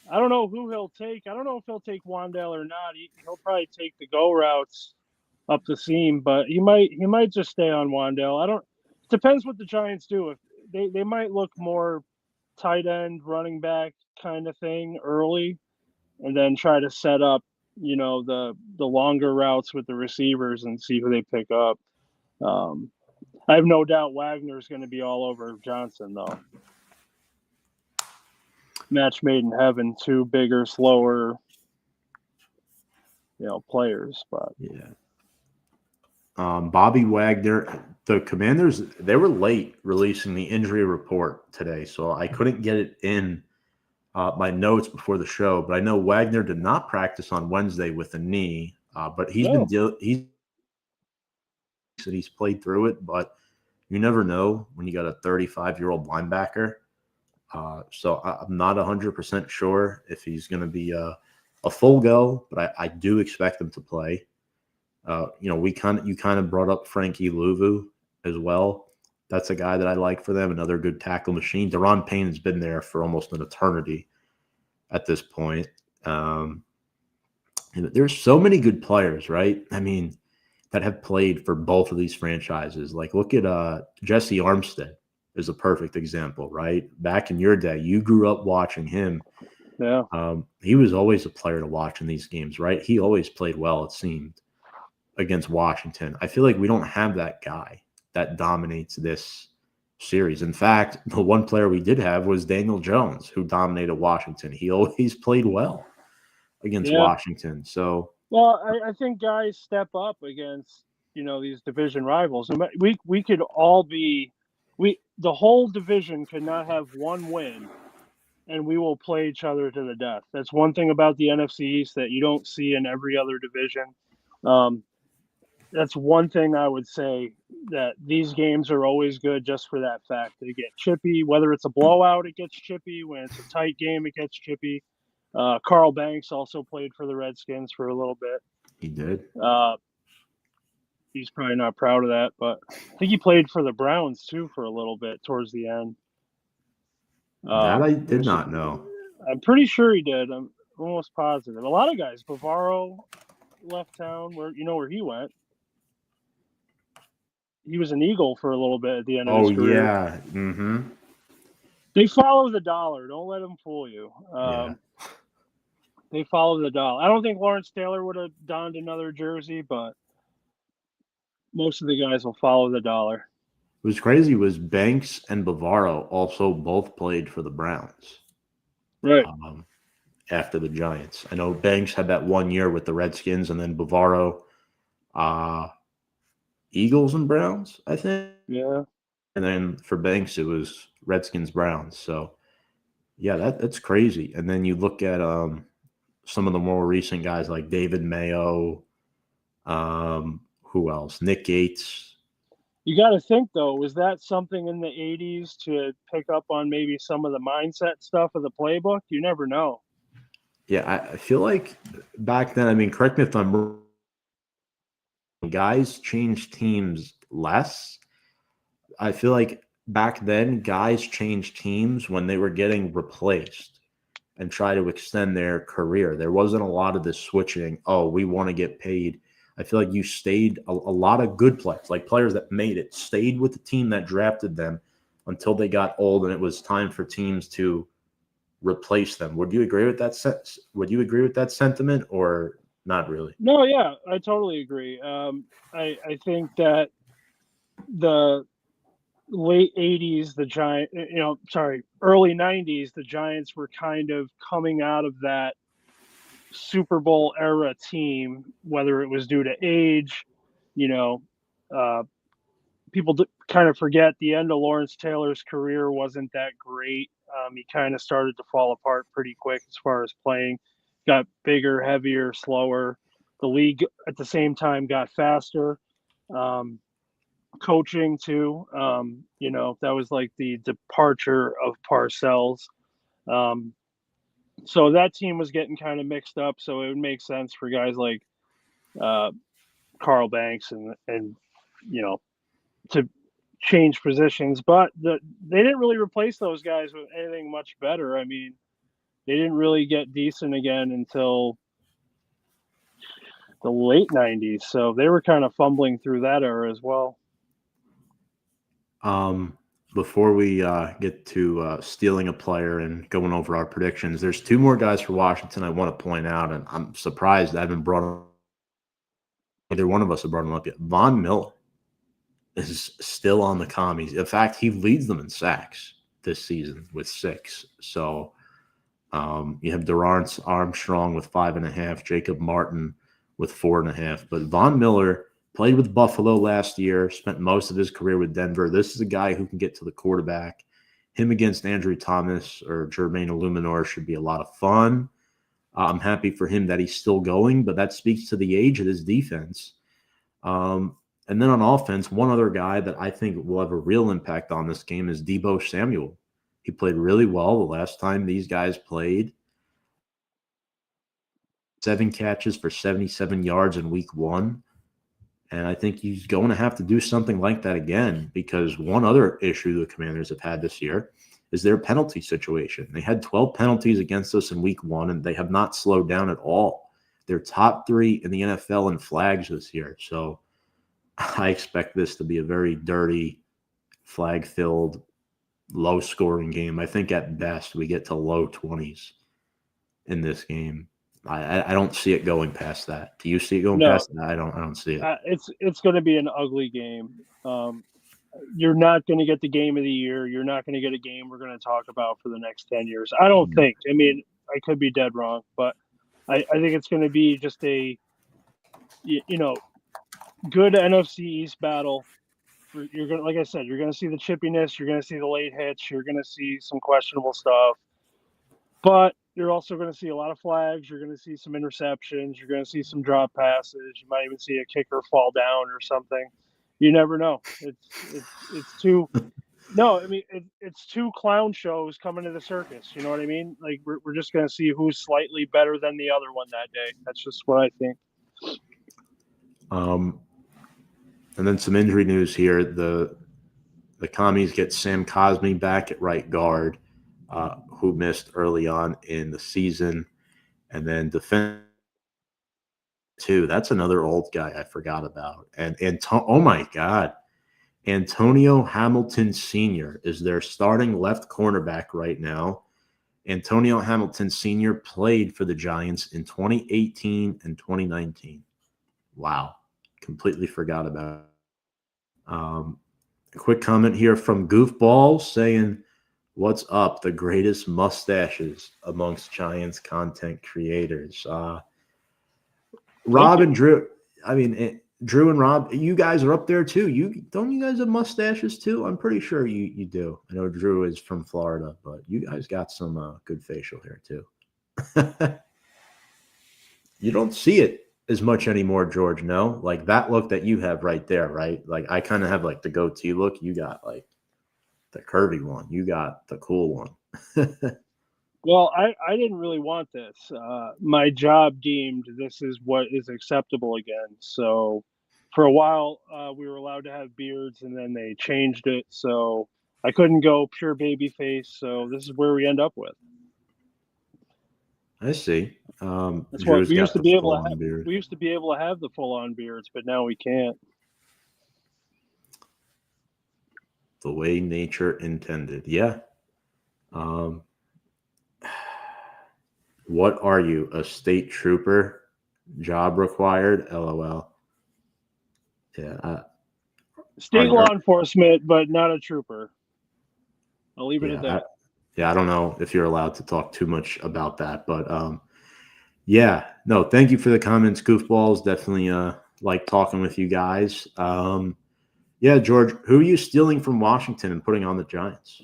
I don't know who he'll take. I don't know if he'll take Wandale or not. He'll probably take the go routes up the seam, but he might just stay on Wandale. Depends what the Giants do. If they might look more tight end, running back kind of thing early, and then try to set up, the longer routes with the receivers and see who they pick up. I have no doubt Wagner's going to be all over Johnson, though. Match made in heaven, 2 bigger, slower, players. But yeah, Bobby Wagner, the Commanders, they were late releasing the injury report today, so I couldn't get it in my notes before the show. But I know Wagner did not practice on Wednesday with a knee, but he's played through it. But you never know when you got a 35-year-old linebacker. So I'm not 100% sure if he's going to be a full go, but I do expect him to play. You kind of brought up Frankie Louvu as well. That's a guy that I like for them, another good tackle machine. Deron Payne has been there for almost an eternity at this point. There's so many good players, right? I mean, that have played for both of these franchises. Like, look at Jesse Armstead is a perfect example, right? Back in your day, you grew up watching him. Yeah. He was always a player to watch in these games, right? He always played well, it seemed, against Washington. I feel like we don't have that guy that dominates this series. In fact, the one player we did have was Daniel Jones, who dominated Washington. He always played well against Washington. So, well, I think guys step up against these division rivals. We could all be the whole division could not have one win, and we will play each other to the death. That's one thing about the NFC East that you don't see in every other division. That's one thing I would say, that these games are always good just for that fact. They get chippy. Whether it's a blowout, it gets chippy. When it's a tight game, it gets chippy. Carl Banks also played for the Redskins for a little bit. He did. He's probably not proud of that, but I think he played for the Browns too for a little bit towards the end. That I did not know. I'm pretty sure he did. I'm almost positive. A lot of guys. Bavaro left town. Where he went. He was an Eagle for a little bit at the end of his career. Oh, yeah. Mm-hmm. They follow the dollar. Don't let them fool you. They follow the dollar. I don't think Lawrence Taylor would have donned another jersey, but most of the guys will follow the dollar. What was crazy was Banks and Bavaro also both played for the Browns. Right. After the Giants. I know Banks had that 1 year with the Redskins, and then Bavaro, Eagles and Browns, I think. Yeah. And then for Banks, it was Redskins, Browns. So, yeah, that's crazy. And then you look at some of the more recent guys like David Mayo, who else? Nick Gates. You got to think though, was that something in the 80s to pick up on maybe some of the mindset stuff of the playbook? You never know. Yeah, I feel like back then, I mean, correct me if I'm wrong, guys changed teams less. I feel like back then, guys changed teams when they were getting replaced and try to extend their career. There wasn't a lot of this switching. Oh, we want to get paid. I feel like you stayed a lot of good players, like players that made it, stayed with the team that drafted them until they got old and it was time for teams to replace them. Would you agree with that? Would you agree with that sentiment or not really? No, yeah, I totally agree. I think that the late 80s, early 90s, the Giants were kind of coming out of that Super Bowl era team, whether it was due to age, you know, uh, people kind of forget the end of Lawrence Taylor's career wasn't that great. He kind of started to fall apart pretty quick as far as playing, got bigger, heavier, slower. The league at the same time got faster. Um, Coaching too. That was like the departure of Parcells. Um, so that team was getting kind of mixed up. So it would make sense for guys like uh, Carl Banks and you know to change positions. But they didn't really replace those guys with anything much better. I mean, they didn't really get decent again until the late 90s. So they were kind of fumbling through that era as well. Before we get to stealing a player and going over our predictions, there's two more guys for Washington I want to point out, and I'm surprised I haven't brought them. Either one of us have brought him up yet. Von Miller is still on the commies. In fact, he leads them in sacks this season with 6. So you have Durance Armstrong with 5.5, Jacob Martin with 4.5. But Von Miller played with Buffalo last year, spent most of his career with Denver. This is a guy who can get to the quarterback. Him against Andrew Thomas or Jermaine Illuminor should be a lot of fun. I'm happy for him that he's still going, but that speaks to the age of his defense. And then on offense, one other guy that I think will have a real impact on this game is Deebo Samuel. He played really well the last time these guys played. 7 catches for 77 yards in week 1. And I think he's going to have to do something like that again because one other issue the Commanders have had this year is their penalty situation. They had 12 penalties against us in week 1, and they have not slowed down at all. They're top 3 in the NFL in flags this year. So I expect this to be a very dirty, flag-filled, low-scoring game. I think at best we get to low 20s in this game. I don't see it going past that. Do you see it going past that? I don't see it. It's going to be an ugly game. You're not going to get the game of the year. You're not going to get a game we're going to talk about for the next 10 years. I don't think. I mean, I could be dead wrong, but I think it's going to be just a good NFC East battle. You're going to, like I said, you're going to see the chippiness. You're going to see the late hits. You're going to see some questionable stuff. But you're also going to see a lot of flags. You're going to see some interceptions. You're going to see some drop passes. You might even see a kicker fall down or something. You never know. It's too. No, I mean it's 2 clown shows coming to the circus. You know what I mean? Like we're just going to see who's slightly better than the other one that day. That's just what I think. And then some injury news here. The Commies get Sam Cosmi back at right guard, who missed early on in the season. And then defense too. That's another old guy I forgot about. And oh my God, Antonio Hamilton Sr. is their starting left cornerback right now. Antonio Hamilton Sr. played for the Giants in 2018 and 2019. Wow. Completely forgot about it. A quick comment here from Goofball saying, "What's up? The greatest mustaches amongst Giants content creators." Rob and Drew. I mean, Drew and Rob, you guys are up there too. You guys have mustaches too? I'm pretty sure you do. I know Drew is from Florida, but you guys got some good facial hair too. You don't see it as much anymore, George. No, like that look that you have right there, right? Like I kind of have like the goatee look. You got like the curvy one. You got the cool one. Well, I didn't really want this. My job deemed this is what is acceptable again. So for a while, we were allowed to have beards, and then they changed it. So I couldn't go pure baby face. So this is where we end up with. I see. That's what Drew's we used got to the be able full to on have. beard. We used to be able to have the full on beards, but now we can't. The way nature intended. Yeah. Um, what are you, a state trooper? Job required? LOL. Yeah. State law enforcement, but not a trooper. I'll leave it at that. I don't know if you're allowed to talk too much about that, but yeah, no, thank you for the comments, goofballs. Definitely like talking with you guys. Yeah, George, who are you stealing from Washington and putting on the Giants?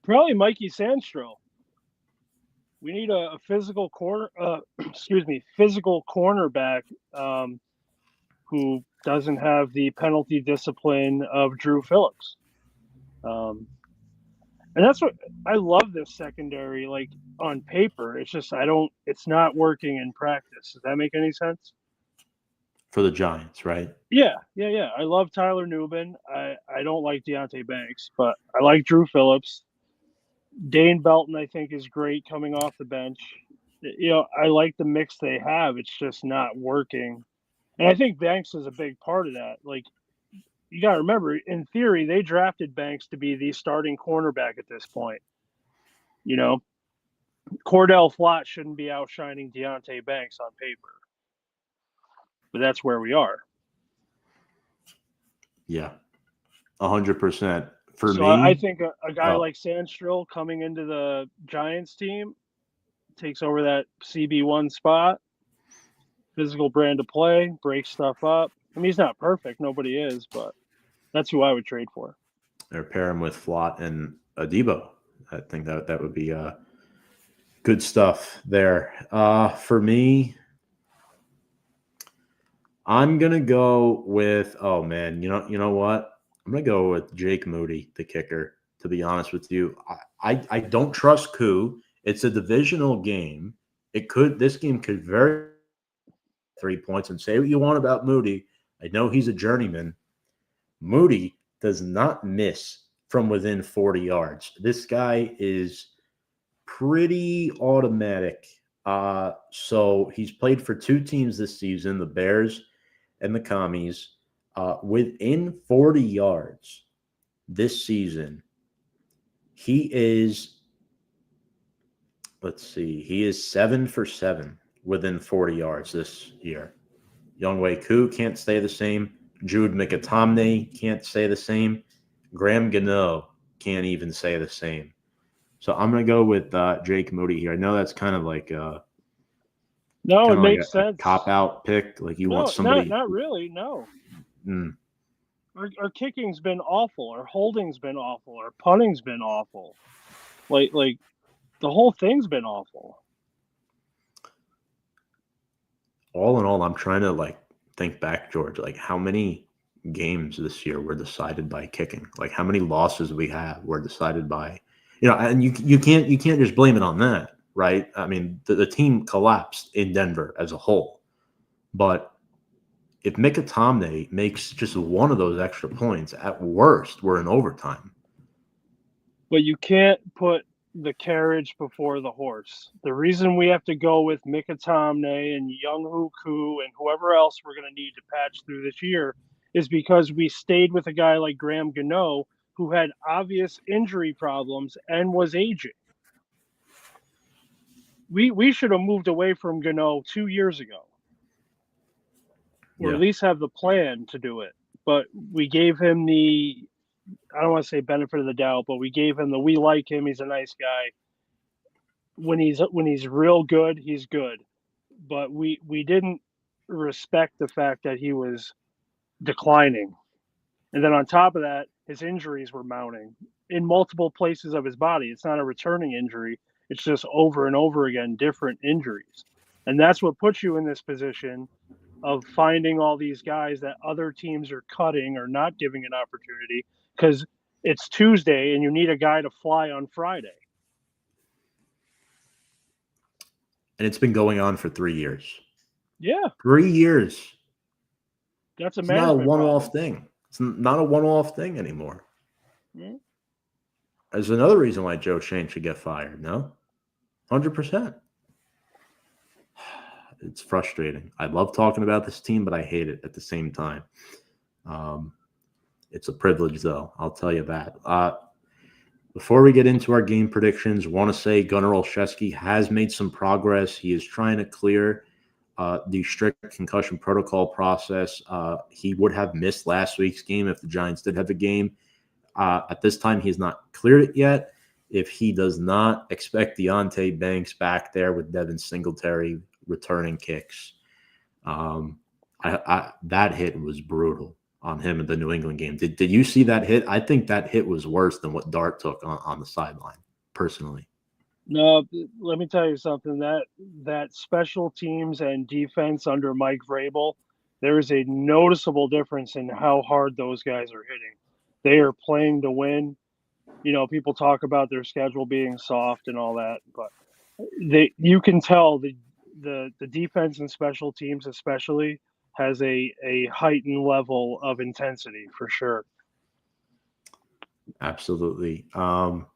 Probably Mikey Sandstro. We need a physical physical cornerback who doesn't have the penalty discipline of Drew Phillips. And that's what I love this secondary, like on paper. It's just it's not working in practice. Does that make any sense? For the Giants, right? Yeah. I love Tyler Newman. I don't like Deontay Banks, but I like Drew Phillips. Dane Belton, I think, is great coming off the bench. I like the mix they have. It's just not working. And I think Banks is a big part of that. Like, you got to remember, in theory, they drafted Banks to be the starting cornerback at this point. Cordell Flott shouldn't be outshining Deontay Banks on paper. But that's where we are. Yeah, 100%. For me, I think a guy like Sandstro coming into the Giants team takes over that CB1 spot. Physical brand of play, breaks stuff up. I mean, he's not perfect. Nobody is, but that's who I would trade for. Or pair him with Flott and Adebo. I think that would be good stuff there. For me, I'm gonna go with. Oh man, you know what? I'm gonna go with Jake Moody, the kicker. To be honest with you, I don't trust Koo. It's a divisional game. This game could very 3 points, and say what you want about Moody. I know he's a journeyman. Moody does not miss from within 40 yards. This guy is pretty automatic. So he's played for 2 teams this season, the Bears and the Commies. Within 40 yards this season, he is 7 for 7 within 40 yards this year. Younghoe Koo can't stay the same. Jude McAtomney can't stay the same. Graham Gano can't even say the same. So I'm going to go with Jake Moody here. I know that's kind of like it makes sense. A cop-out pick. Like you want somebody. Not really, no. Our kicking's been awful. Our holding's been awful. Our punting's been awful. Like the whole thing's been awful. All in all, I'm trying to think back, George. Like how many games this year were decided by kicking? Like how many losses we have were decided by, and you can't just blame it on that, right? I mean, the team collapsed in Denver as a whole, but if McAtomney makes just one of those extra points, at worst, we're in overtime. But you can't put the carriage before the horse. The reason we have to go with McAtomney and Younghoe Koo and whoever else we're going to need to patch through this year is because we stayed with a guy like Graham Gano who had obvious injury problems and was aging. We should have moved away from Gano 2 years ago. Or at least have the plan to do it. But we gave him I don't want to say benefit of the doubt, but we gave him we like him. He's a nice guy. When he's real good, he's good. But we didn't respect the fact that he was declining. And then on top of that, his injuries were mounting in multiple places of his body. It's not a returning injury. It's just over and over again, different injuries. And that's what puts you in this position of finding all these guys that other teams are cutting or not giving an opportunity because it's Tuesday and you need a guy to fly on Friday. And it's been going on for 3 years. Yeah. 3 years. That's a It's not a management one-off problem. thing. It's not a one-off thing anymore. Mm-hmm. There's another reason why Joe Shane should get fired, no? 100%. It's frustrating. I love talking about this team, but I hate it at the same time. It's a privilege, though. I'll tell you that. Before we get into our game predictions, want to say Gunnar Olszewski has made some progress. He is trying to clear the strict concussion protocol process. He would have missed last week's game if the Giants did have a game. At this time, he's not cleared it yet. If he does not, expect Deontay Banks back there with Devin Singletary returning kicks. That hit was brutal on him in the New England game. Did you see that hit? I think that hit was worse than what Dart took on the sideline, personally. No, let me tell you something. That special teams and defense under Mike Vrabel, there is a noticeable difference in how hard those guys are hitting. They are playing to win. You know, people talk about their schedule being soft and all that, but you can tell the defense and special teams especially has a heightened level of intensity for sure. Absolutely. And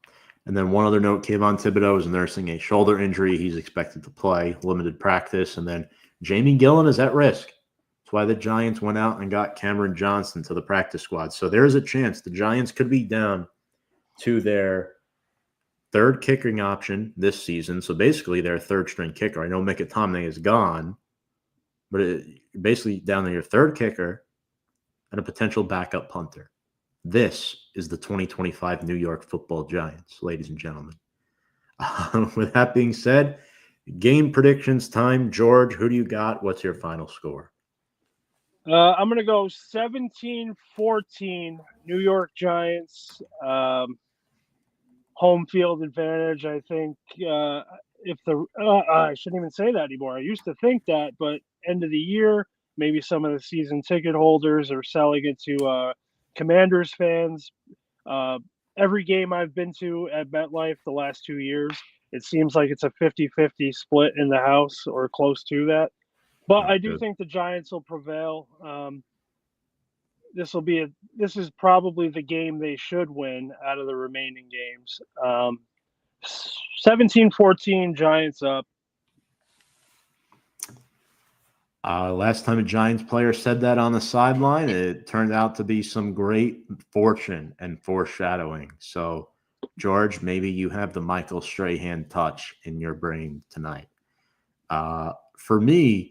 then one other note, Kayvon Thibodeau is nursing a shoulder injury. He's expected to play limited practice. And then Jamie Gillen is at risk. That's why the Giants went out and got Cameron Johnson to the practice squad. So there's a chance the Giants could be down to their third kicking option this season. So basically their third string kicker. I know Micah Tomney is gone, but basically down to your third kicker and a potential backup punter. This is the 2025 New York Football Giants, ladies and gentlemen. With that being said, game predictions time. George, who do you got? What's your final score? I'm going to go 17-14 New York Giants. Home field advantage, I think. If I shouldn't even say that anymore. I used to think that, but end of the year, maybe some of the season ticket holders are selling it to Commanders fans. Every game I've been to at MetLife the last 2 years, it seems like it's a 50-50 split in the house or close to that. But I do think the Giants will prevail. This is probably the game they should win out of the remaining games. 17-14 Giants up. Last time a Giants player said that on the sideline, it turned out to be some great fortune and foreshadowing. So, George, maybe you have the Michael Strahan touch in your brain tonight. For me,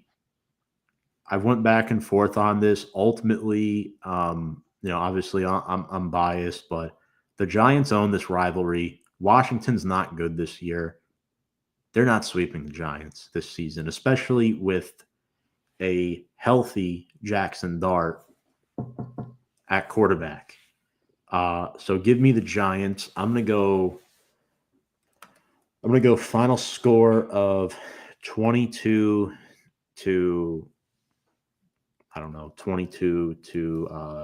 I went back and forth on this. Ultimately, obviously I'm biased, but the Giants own this rivalry. Washington's not good this year. They're not sweeping the Giants this season, especially with a healthy Jackson Dart at quarterback. So give me the Giants. I'm gonna go final score of 22 to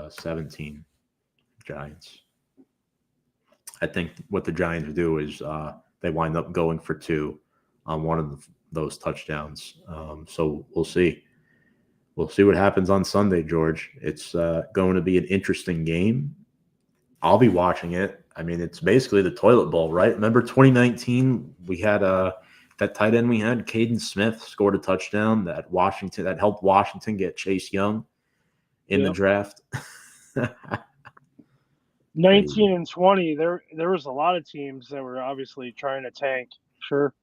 17 Giants. I think what the Giants do is they wind up going for two on one of those touchdowns. So we'll see. We'll see what happens on Sunday, George. It's going to be an interesting game. I'll be watching it. I mean, it's basically the toilet bowl, right? Remember 2019? We had that tight end we had, Caden Smith, scored a touchdown that helped Washington get Chase Young in the draft. 19 and 20. There was a lot of teams that were obviously trying to tank. Sure.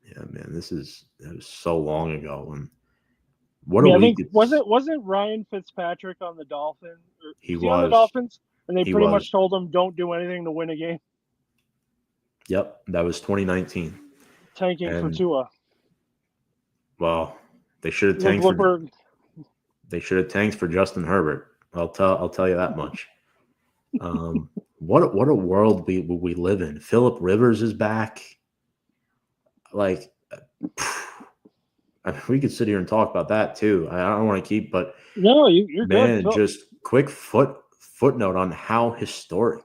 Yeah, man, that was so long ago. And wasn't Ryan Fitzpatrick on the Dolphins? He was on the Dolphins, and they pretty much told him don't do anything to win a game. Yep, that was 2019. Tanking for Tua. Well, they should have tanked They should have tanked for Justin Herbert. I'll tell you that much. What a world we live in. Phillip Rivers is back. Like, We could sit here and talk about that too. I don't want to keep, but No, you're good. man, just quick footnote on how historic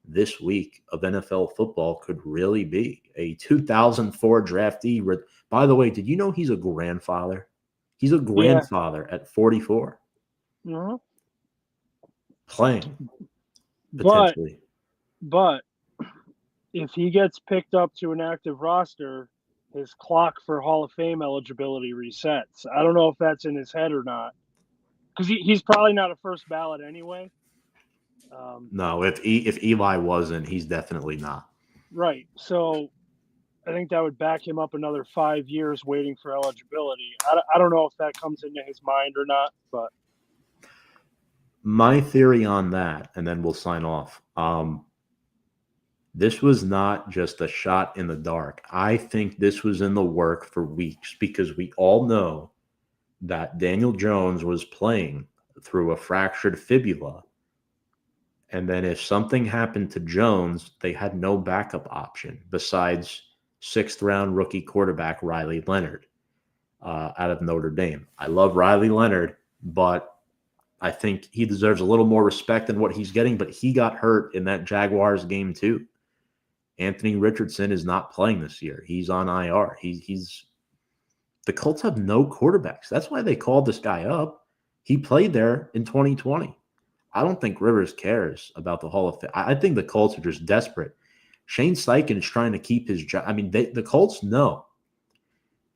this week of NFL football could really be. A 2004 draftee. By the way, did you know he's a grandfather? He's a grandfather at 44. Mm-hmm. Playing, potentially. But if he gets picked up to an active roster, his clock for Hall of Fame eligibility resets. I don't know if that's in his head or not, because he's probably not a first ballot anyway. No, if Eli wasn't, he's definitely not. Right. So I think that would back him up another 5 years waiting for eligibility. I don't know if that comes into his mind or not, but my theory on that, and then we'll sign off. This was not just a shot in the dark. I think this was in the work for weeks because we all know that Daniel Jones was playing through a fractured fibula. And then if something happened to Jones, they had no backup option besides sixth-round rookie quarterback Riley Leonard out of Notre Dame. I love Riley Leonard, but I think he deserves a little more respect than what he's getting, but he got hurt in that Jaguars game too. Anthony Richardson is not playing this year. He's on IR. The Colts have no quarterbacks. That's why they called this guy up. He played there in 2020. I don't think Rivers cares about the Hall of Fame. I think the Colts are just desperate. Shane Steichen is trying to keep his job. I mean, the Colts know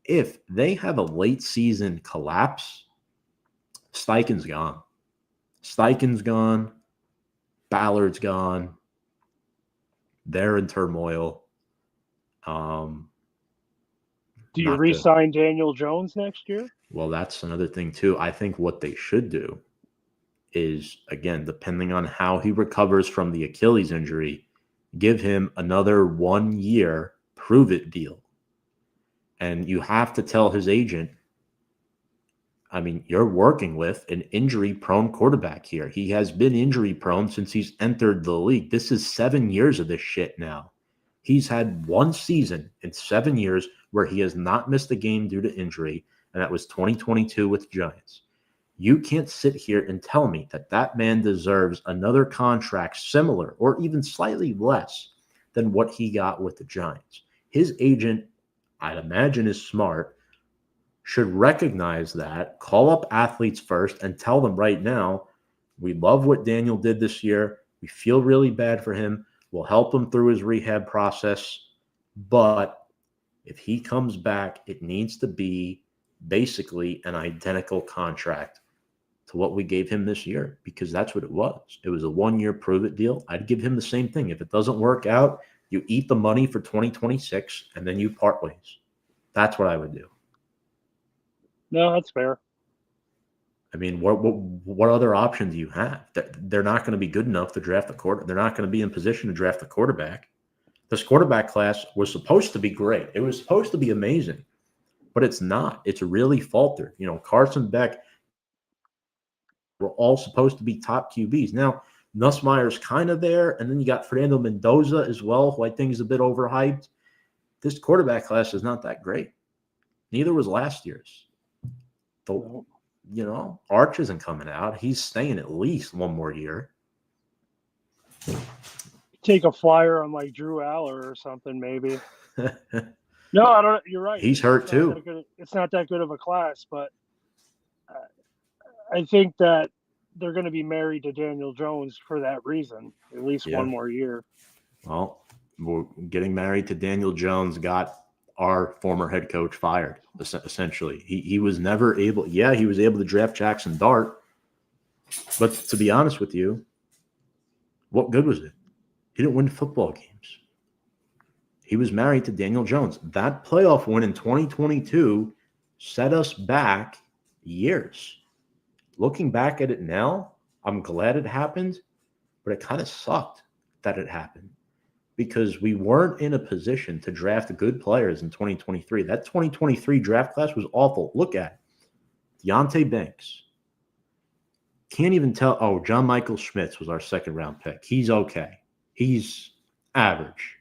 if they have a late season collapse, Steichen's gone. Steichen's gone. Ballard's gone. They're in turmoil. Do you re-sign Daniel Jones next year? Well, that's another thing too. I think what they should do is, again, depending on how he recovers from the Achilles injury, give him another 1 year prove-it deal. And you have to tell his agent, I mean, you're working with an injury-prone quarterback here. He has been injury-prone since he's entered the league. This is 7 years of this shit now. He's had one season in 7 years where he has not missed a game due to injury, and that was 2022 with the Giants. You can't sit here and tell me that that man deserves another contract similar or even slightly less than what he got with the Giants. His agent, I'd imagine, is smart, should recognize that, call up athletes first and tell them right now, we love what Daniel did this year. We feel really bad for him. We'll help him through his rehab process. But if he comes back, it needs to be basically an identical contract to what we gave him this year, because that's what it was. It was a 1 year prove-it deal. I'd give him the same thing. If it doesn't work out, you eat the money for 2026 and then you part ways. That's what I would do. No, that's fair. I mean, what other option do you have? They're not going to be good enough to draft the quarterback. They're not going to be in position to draft the quarterback. This quarterback class was supposed to be great. It was supposed to be amazing, but it's not. It's really faltered. You know, Carson Beck were all supposed to be top QBs. Now, Nussmeier's kind of there, and then you got Fernando Mendoza as well, who I think is a bit overhyped. This quarterback class is not that great. Neither was last year's. You know, Arch isn't coming out. He's staying at least 1 more year. Take a flyer on like Drew Aller or something, maybe. No, I don't. You're right. He's hurt too. It's not that good of a class, but I think that they're going to be married to Daniel Jones for that reason. At least 1 more year. Well, we're getting married to Daniel Jones got our former head coach fired, essentially. He was never able – he was able to draft Jackson Dart. But to be honest with you, what good was it? He didn't win football games. He was married to Daniel Jones. That playoff win in 2022 set us back years. Looking back at it now, I'm glad it happened, but it kind of sucked that it happened, because we weren't in a position to draft good players in 2023. That 2023 draft class was awful. Look at it. Deontay Banks. Can't even tell. Oh, John Michael Schmitz was our 2nd-round pick. He's okay. He's average.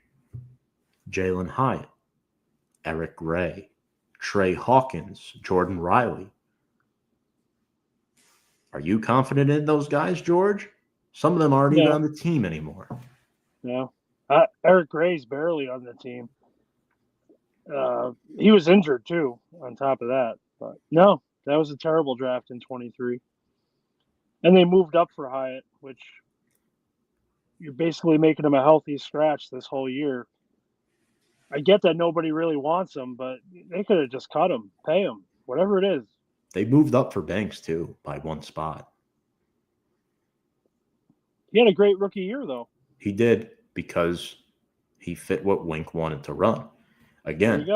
Jalen Hyatt. Eric Gray. Trey Hawkins, Jordan Riley. Are you confident in those guys, George? Some of them aren't even No, on the team anymore. no. Eric Gray's barely on the team. He was injured too, on top of that. But no, that was a terrible draft in 23. And they moved up for Hyatt, which you're basically making him a healthy scratch this whole year. I get that nobody really wants him, but they could have just cut him, pay him, whatever it is. They moved up for Banks, too, by one spot. He had a great rookie year, though. He did, because he fit what Wink wanted to run. Again,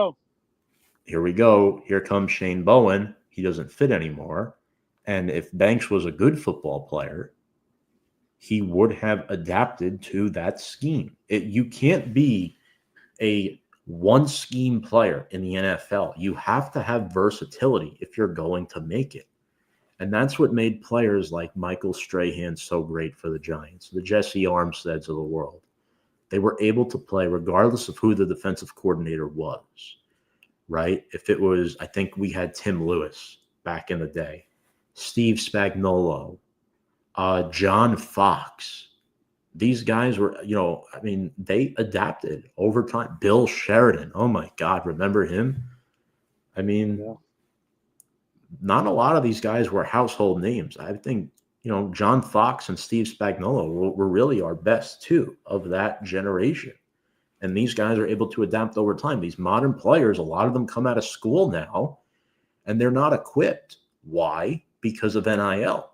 here we go. Here comes Shane Bowen. He doesn't fit anymore. And if Banks was a good football player, he would have adapted to that scheme. You can't be a one-scheme player in the NFL. You have to have versatility if you're going to make it. And that's what made players like Michael Strahan so great for the Giants, the Jesse Armsteads of the world. They were able to play regardless of who the defensive coordinator was, right? If it was, I think we had Tim Lewis back in the day, Steve Spagnuolo, John Fox. These guys were, they adapted over time. Bill Sheridan. Oh, my God. Remember him? Not a lot of these guys were household names. I think, John Fox and Steve Spagnuolo were really our best two of that generation. And these guys are able to adapt over time. These modern players, a lot of them come out of school now, and they're not equipped. Why? Because of NIL.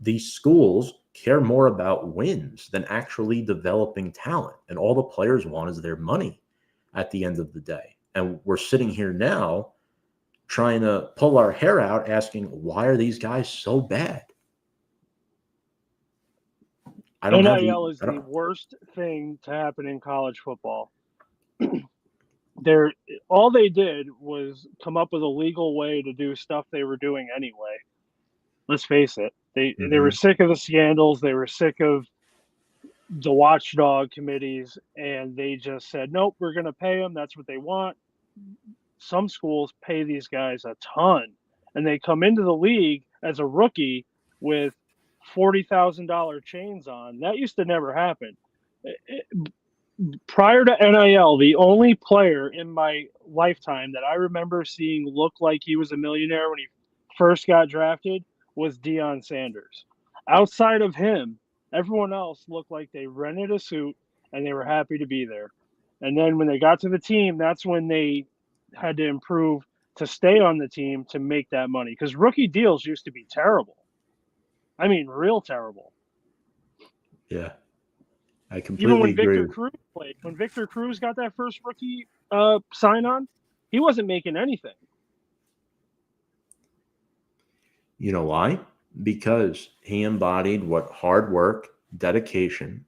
These schools care more about wins than actually developing talent. And all the players want is their money at the end of the day. And we're sitting here now trying to pull our hair out asking, why are these guys so bad? NIL is the worst thing to happen in college football. All they did was come up with a legal way to do stuff they were doing anyway. Let's face it. They were sick of the scandals. They were sick of the watchdog committees, and they just said, nope, we're going to pay them. That's what they want. Some schools pay these guys a ton, and they come into the league as a rookie with $40,000 chains on. That used to never happen. Prior to NIL, the only player in my lifetime that I remember seeing look like he was a millionaire when he first got drafted was Deion Sanders. Outside of him, everyone else looked like they rented a suit and they were happy to be there. And then when they got to the team, that's when they had to improve to stay on the team to make that money. Because rookie deals used to be terrible. I mean, real terrible. Yeah. I completely Even when agree. Victor Cruz played, when Victor Cruz got that first rookie sign-on, he wasn't making anything. You know why? Because he embodied what hard work, dedication,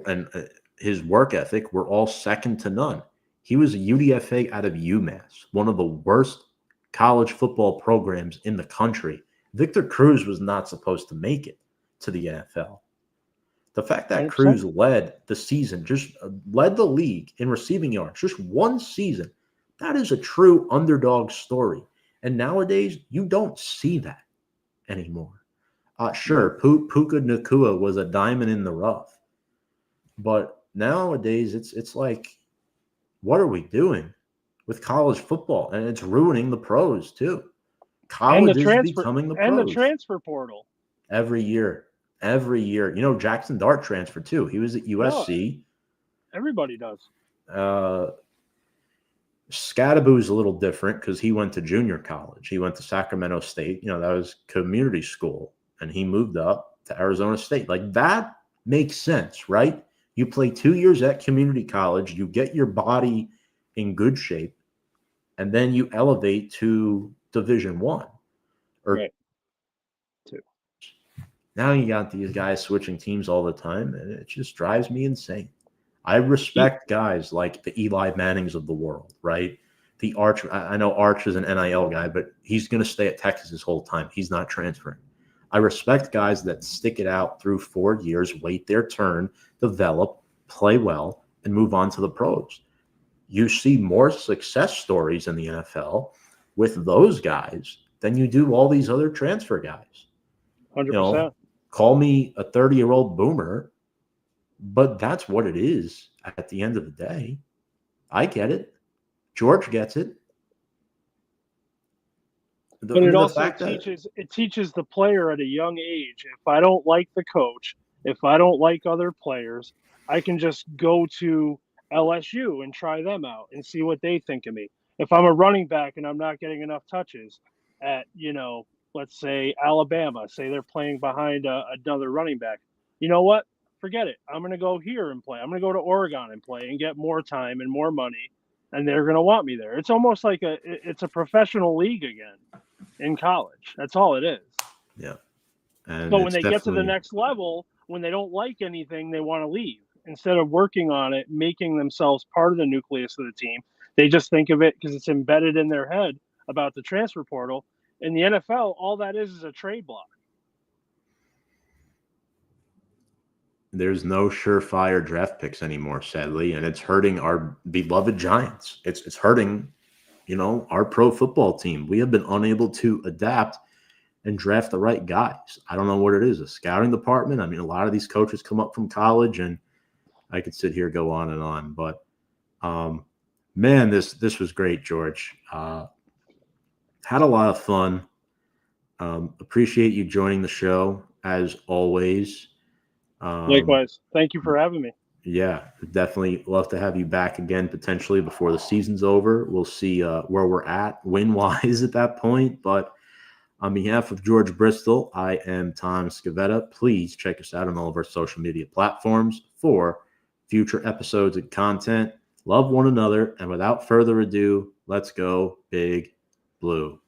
and his work ethic were all second to none. He was a UDFA out of UMass, one of the worst college football programs in the country. Victor Cruz was not supposed to make it to the NFL. The fact that Cruz led the season, just led the league in receiving yards, just one season, that is a true underdog story. And nowadays, you don't see that anymore. Sure, Puka Nacua was a diamond in the rough. But nowadays, it's like, what are we doing with college football? And it's ruining the pros, too. College is becoming the pros. And the transfer portal. Every year. Jackson Dart transferred, too. He was at USC. Everybody does. Scadaboo's a little different because he went to junior college. He went to Sacramento State. That was community school. And he moved up to Arizona State. Like, that makes sense, right? You play 2 years at community college. You get your body in good shape. And then you elevate to Division I. Right. Now you got these guys switching teams all the time, and it just drives me insane. I respect guys like the Eli Mannings of the world, right? The Arch, I know Arch is an NIL guy, but he's going to stay at Texas his whole time. He's not transferring. I respect guys that stick it out through 4 years, wait their turn, develop, play well, and move on to the pros. you see more success stories in the NFL with those guys than you do all these other transfer guys. 100%. Call me a 30-year-old boomer, but that's what it is at the end of the day. I get it. George gets it. But it also teaches the player at a young age. If I don't like the coach, if I don't like other players, I can just go to LSU and try them out and see what they think of me. If I'm a running back and I'm not getting enough touches at, let's say Alabama, say they're playing behind another running back, you know what? Forget it. I'm going to go here and play. I'm going to go to Oregon and play and get more time and more money, and they're going to want me there. It's almost like it's a professional league again in college. That's all it is. Yeah. And so when they get to the next level, when they don't like anything, they want to leave. Instead of working on it, making themselves part of the nucleus of the team, they just think of it because it's embedded in their head about the transfer portal. In the NFL, all that is a trade block. There's no surefire draft picks anymore, sadly, and it's hurting our beloved Giants. It's hurting, our pro football team. We have been unable to adapt and draft the right guys. I don't know what it is, a scouting department. I mean, a lot of these coaches come up from college, and I could sit here, go on and on. But, man, this was great, George. Had a lot of fun. Appreciate you joining the show, as always. Likewise. Thank you for having me. Yeah, definitely love to have you back again, potentially before the season's over. We'll see where we're at win-wise at that point. But on behalf of George Bristol, I am Tom Scavetta. Please check us out on all of our social media platforms for future episodes and content. Love one another. And without further ado, let's go Big Blue.